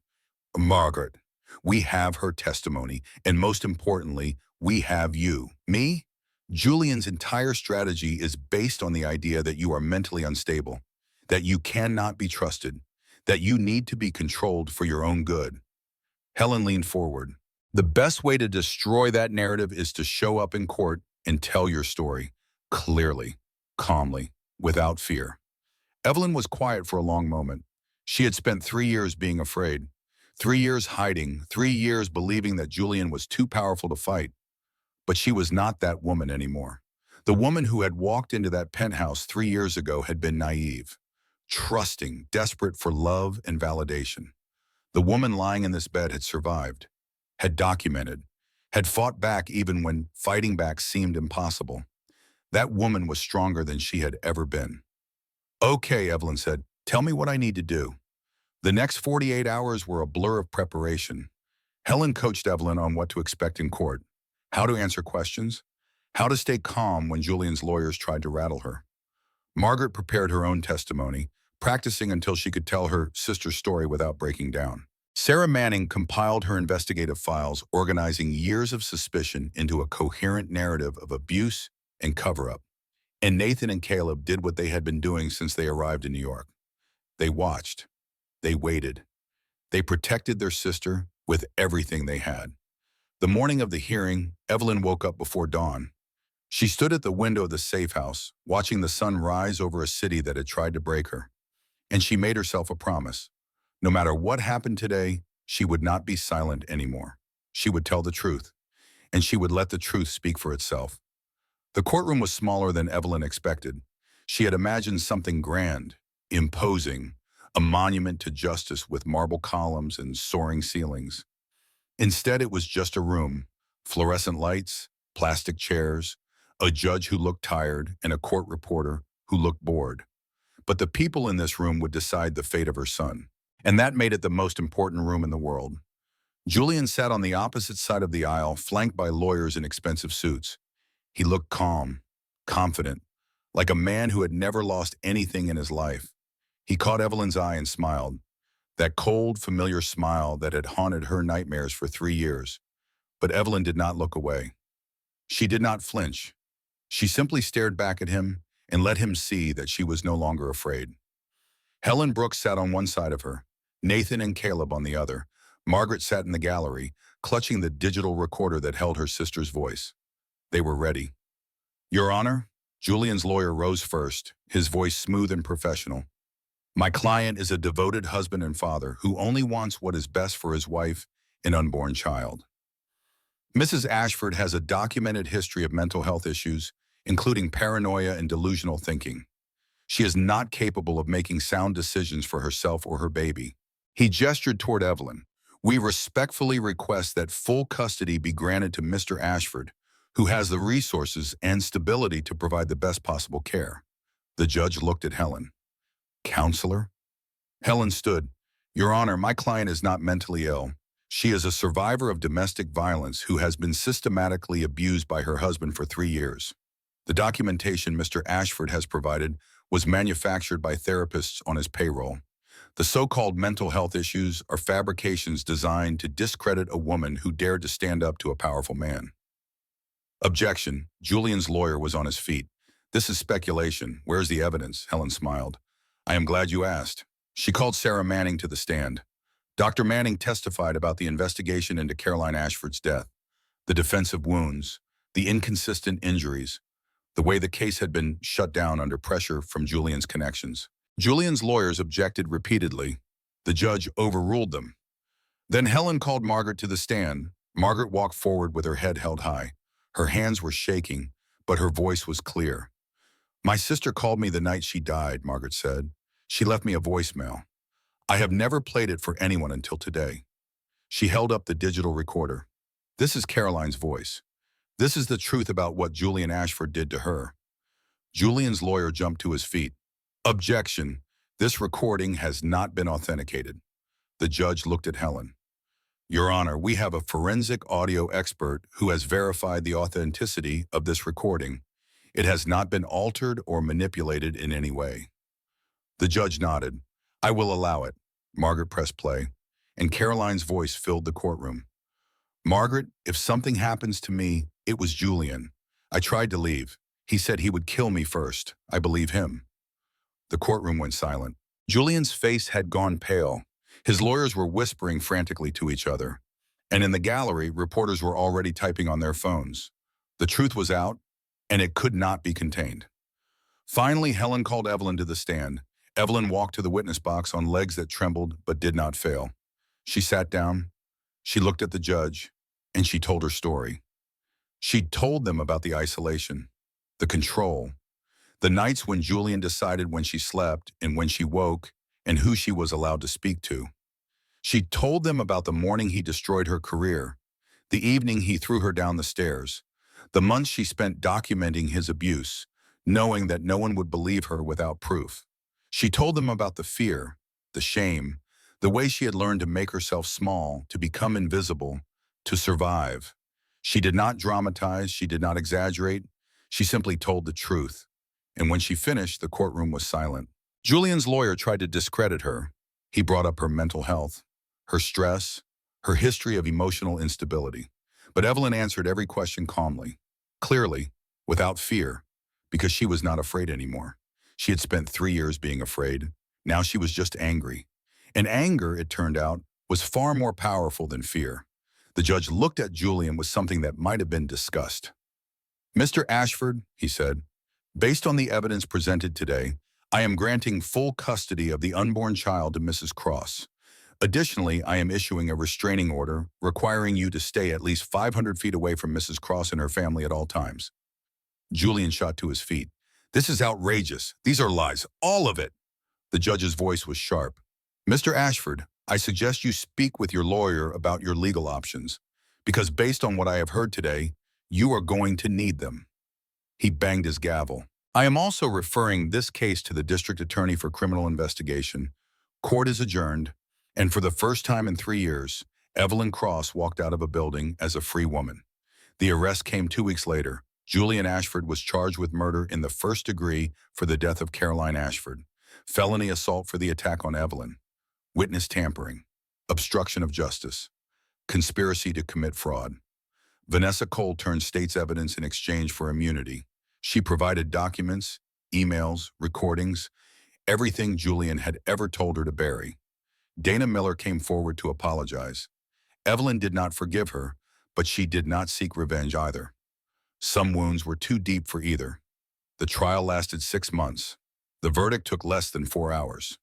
Margaret. We have her testimony. And most importantly, we have you. Me? Julian's entire strategy is based on the idea that you are mentally unstable, that you cannot be trusted, that you need to be controlled for your own good. Helen leaned forward. The best way to destroy that narrative is to show up in court and tell your story, clearly, calmly, without fear. Evelyn was quiet for a long moment. She had spent 3 years being afraid, 3 years hiding, 3 years believing that Julian was too powerful to fight. But she was not that woman anymore. The woman who had walked into that penthouse 3 years ago had been naive, trusting, desperate for love and validation. The woman lying in this bed had survived, had documented, had fought back even when fighting back seemed impossible. That woman was stronger than she had ever been. Okay, Evelyn said, tell me what I need to do. The next 48 hours were a blur of preparation. Helen coached Evelyn on what to expect in court, how to answer questions, how to stay calm when Julian's lawyers tried to rattle her. Margaret prepared her own testimony, practicing until she could tell her sister's story without breaking down. Sarah Manning compiled her investigative files, organizing years of suspicion into a coherent narrative of abuse and cover-up. And Nathan and Caleb did what they had been doing since they arrived in New York. They watched. They waited. They protected their sister with everything they had. The morning of the hearing, Evelyn woke up before dawn. She stood at the window of the safe house, watching the sun rise over a city that had tried to break her. And she made herself a promise. No matter what happened today, she would not be silent anymore. She would tell the truth, and she would let the truth speak for itself. The courtroom was smaller than Evelyn expected. She had imagined something grand, imposing, a monument to justice with marble columns and soaring ceilings. Instead, it was just a room, fluorescent lights, plastic chairs, a judge who looked tired, and a court reporter who looked bored. But the people in this room would decide the fate of her son. And that made it the most important room in the world. Julian sat on the opposite side of the aisle, flanked by lawyers in expensive suits. He looked calm, confident, like a man who had never lost anything in his life. He caught Evelyn's eye and smiled, that cold, familiar smile that had haunted her nightmares for 3 years. But Evelyn did not look away. She did not flinch. She simply stared back at him and let him see that she was no longer afraid. Helen Brooks sat on one side of her, Nathan and Caleb on the other. Margaret sat in the gallery, clutching the digital recorder that held her sister's voice. They were ready. Your Honor, Julian's lawyer rose first, his voice smooth and professional. My client is a devoted husband and father who only wants what is best for his wife and unborn child. Mrs. Ashford has a documented history of mental health issues, including paranoia and delusional thinking. She is not capable of making sound decisions for herself or her baby. He gestured toward Evelyn. We respectfully request that full custody be granted to Mr. Ashford, who has the resources and stability to provide the best possible care. The judge looked at Helen. Counselor? Helen stood. Your Honor, my client is not mentally ill. She is a survivor of domestic violence who has been systematically abused by her husband for 3 years. The documentation Mr. Ashford has provided was manufactured by therapists on his payroll. The so-called mental health issues are fabrications designed to discredit a woman who dared to stand up to a powerful man. Objection. Julian's lawyer was on his feet. This is speculation. Where's the evidence? Helen smiled. I am glad you asked. She called Sarah Manning to the stand. Dr. Manning testified about the investigation into Caroline Ashford's death, the defensive wounds, the inconsistent injuries, the way the case had been shut down under pressure from Julian's connections. Julian's lawyers objected repeatedly. The judge overruled them. Then Helen called Margaret to the stand. Margaret walked forward with her head held high. Her hands were shaking, but her voice was clear. My sister called me the night she died, Margaret said. She left me a voicemail. I have never played it for anyone until today. She held up the digital recorder. This is Caroline's voice. This is the truth about what Julian Ashford did to her. Julian's lawyer jumped to his feet. Objection. This recording has not been authenticated. The judge looked at Helen. Your Honor, we have a forensic audio expert who has verified the authenticity of this recording. It has not been altered or manipulated in any way. The judge nodded. I will allow it. Margaret pressed play, and Caroline's voice filled the courtroom. Margaret, if something happens to me, it was Julian. I tried to leave. He said he would kill me first. I believe him. The courtroom went silent. Julian's face had gone pale. His lawyers were whispering frantically to each other. And in the gallery, reporters were already typing on their phones. The truth was out, and it could not be contained. Finally, Helen called Evelyn to the stand. Evelyn walked to the witness box on legs that trembled but did not fail. She sat down, she looked at the judge, and she told her story. She told them about the isolation, the control, the nights when Julian decided when she slept and when she woke and who she was allowed to speak to. She told them about the morning he destroyed her career, the evening he threw her down the stairs, the months she spent documenting his abuse, knowing that no one would believe her without proof. She told them about the fear, the shame, the way she had learned to make herself small, to become invisible, to survive. She did not dramatize, she did not exaggerate, she simply told the truth. And when she finished, the courtroom was silent. Julian's lawyer tried to discredit her. He brought up her mental health, her stress, her history of emotional instability. But Evelyn answered every question calmly, clearly, without fear, because she was not afraid anymore. She had spent 3 years being afraid. Now she was just angry. And anger, it turned out, was far more powerful than fear. The judge looked at Julian with something that might have been disgust. Mr. Ashford, he said, based on the evidence presented today, I am granting full custody of the unborn child to Mrs. Cross. Additionally, I am issuing a restraining order requiring you to stay at least 500 feet away from Mrs. Cross and her family at all times. Julian shot to his feet. This is outrageous. These are lies. All of it. The judge's voice was sharp. Mr. Ashford, I suggest you speak with your lawyer about your legal options, because based on what I have heard today, you are going to need them. He banged his gavel. I am also referring this case to the district attorney for criminal investigation. Court is adjourned, and for the first time in 3 years, Evelyn Cross walked out of a building as a free woman. The arrest came 2 weeks later. Julian Ashford was charged with murder in the first degree for the death of Caroline Ashford, felony assault for the attack on Evelyn, witness tampering, obstruction of justice, conspiracy to commit fraud. Vanessa Cole turned state's evidence in exchange for immunity. She provided documents, emails, recordings, everything Julian had ever told her to bury. Dana Miller came forward to apologize. Evelyn did not forgive her, but she did not seek revenge either. Some wounds were too deep for either. The trial lasted 6 months. The verdict took less than 4 hours.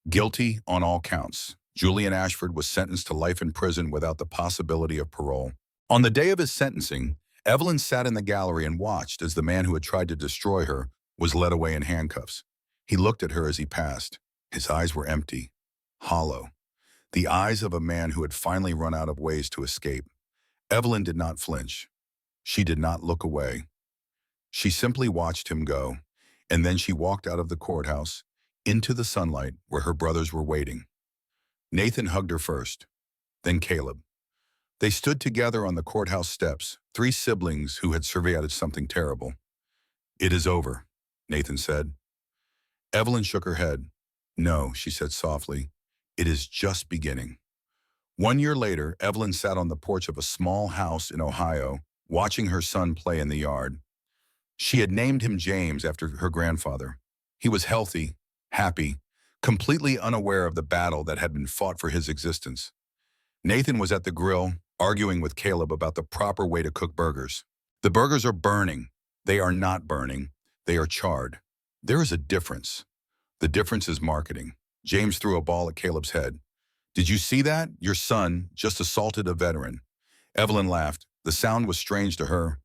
Guilty on all counts. Julian Ashford was sentenced to life in prison without the possibility of parole. On the day of his sentencing, Evelyn sat in the gallery and watched as the man who had tried to destroy her was led away in handcuffs. He looked at her as he passed. His eyes were empty, hollow. The eyes of a man who had finally run out of ways to escape. Evelyn did not flinch. She did not look away. She simply watched him go, and then she walked out of the courthouse into the sunlight where her brothers were waiting. Nathan hugged her first, then Caleb. They stood together on the courthouse steps, 3 siblings who had survived something terrible. It is over, Nathan said. Evelyn shook her head. No, she said softly. It is just beginning. 1 year later, Evelyn sat on the porch of a small house in Ohio, watching her son play in the yard. She had named him James after her grandfather. He was healthy, happy, completely unaware of the battle that had been fought for his existence. Nathan was at the grill, arguing with Caleb about the proper way to cook burgers. The burgers are burning. They are not burning. They are charred. There is a difference. The difference is marketing. James threw a ball at Caleb's head. Did you see that? Your son just assaulted a veteran. Evelyn laughed. The sound was strange to her.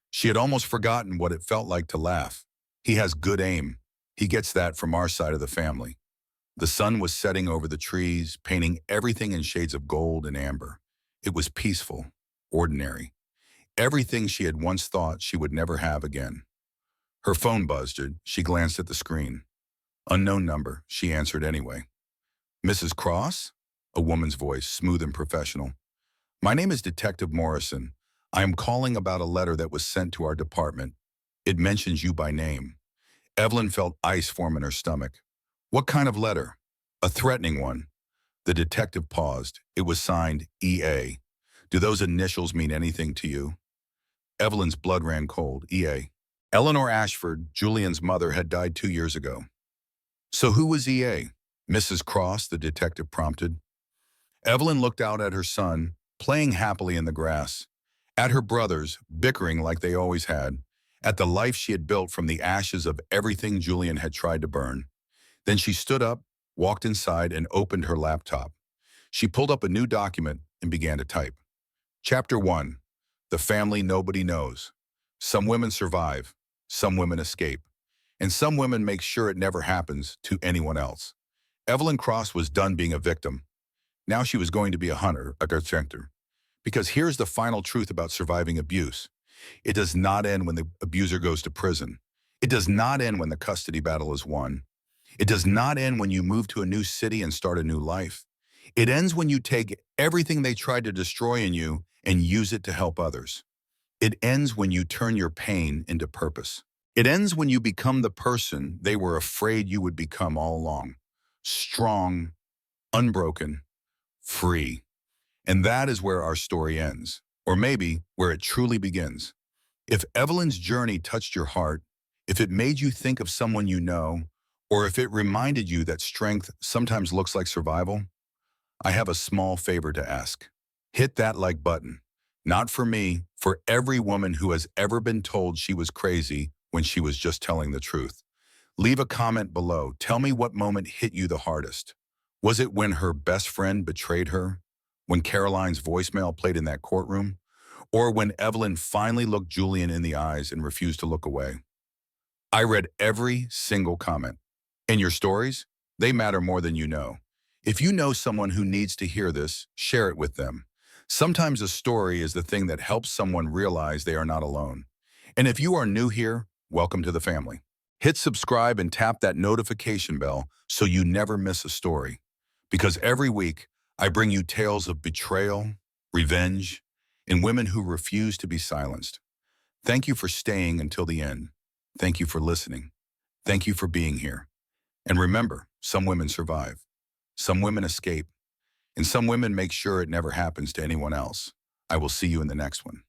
She had almost forgotten what it felt like to laugh. He has good aim. He gets that from our side of the family. The sun was setting over the trees, painting everything in shades of gold and amber. It was peaceful, ordinary. Everything she had once thought she would never have again. Her phone buzzed. She glanced at the screen. Unknown number, she answered anyway. Mrs. Cross? a woman's voice, smooth and professional. "My name is Detective Morrison. I am calling about a letter that was sent to our department. It mentions you by name." Evelyn felt ice form in her stomach. "What kind of letter?" "A threatening one." The detective paused. It was signed EA. "Do those initials mean anything to you?" Evelyn's blood ran cold. EA. Eleanor Ashford, Julian's mother, had died 2 years ago. "So who was EA?" "Mrs. Cross," the detective prompted. Evelyn looked out at her son, playing happily in the grass, at her brothers, bickering like they always had, at the life she had built from the ashes of everything Julian had tried to burn. Then she stood up, walked inside, and opened her laptop. She pulled up a new document and began to type. Chapter 1. The Family Nobody Knows. Some women survive, some women escape, and some women make sure it never happens to anyone else. Evelyn Cross was done being a victim. Now she was going to be a hunter, a protector. Because here's the final truth about surviving abuse. It does not end when the abuser goes to prison. It does not end when the custody battle is won. It does not end when you move to a new city and start a new life. It ends when you take everything they tried to destroy in you and use it to help others. It ends when you turn your pain into purpose. It ends when you become the person they were afraid you would become all along. Strong, unbroken, free. And that is where our story ends, or maybe where it truly begins. If Evelyn's journey touched your heart, if it made you think of someone you know, or if it reminded you that strength sometimes looks like survival, I have a small favor to ask. Hit that like button. Not for me, for every woman who has ever been told she was crazy when she was just telling the truth. Leave a comment below. Tell me what moment hit you the hardest. Was it when her best friend betrayed her? When Caroline's voicemail played in that courtroom? Or when Evelyn finally looked Julian in the eyes and refused to look away? I read every single comment. And your stories? They matter more than you know. If you know someone who needs to hear this, share it with them. Sometimes a story is the thing that helps someone realize they are not alone. And if you are new here, welcome to the family. Hit subscribe and tap that notification bell so you never miss a story. Because every week, I bring you tales of betrayal, revenge, and women who refuse to be silenced. Thank you for staying until the end. Thank you for listening. Thank you for being here. And remember, some women survive, some women escape, and some women make sure it never happens to anyone else. I will see you in the next one.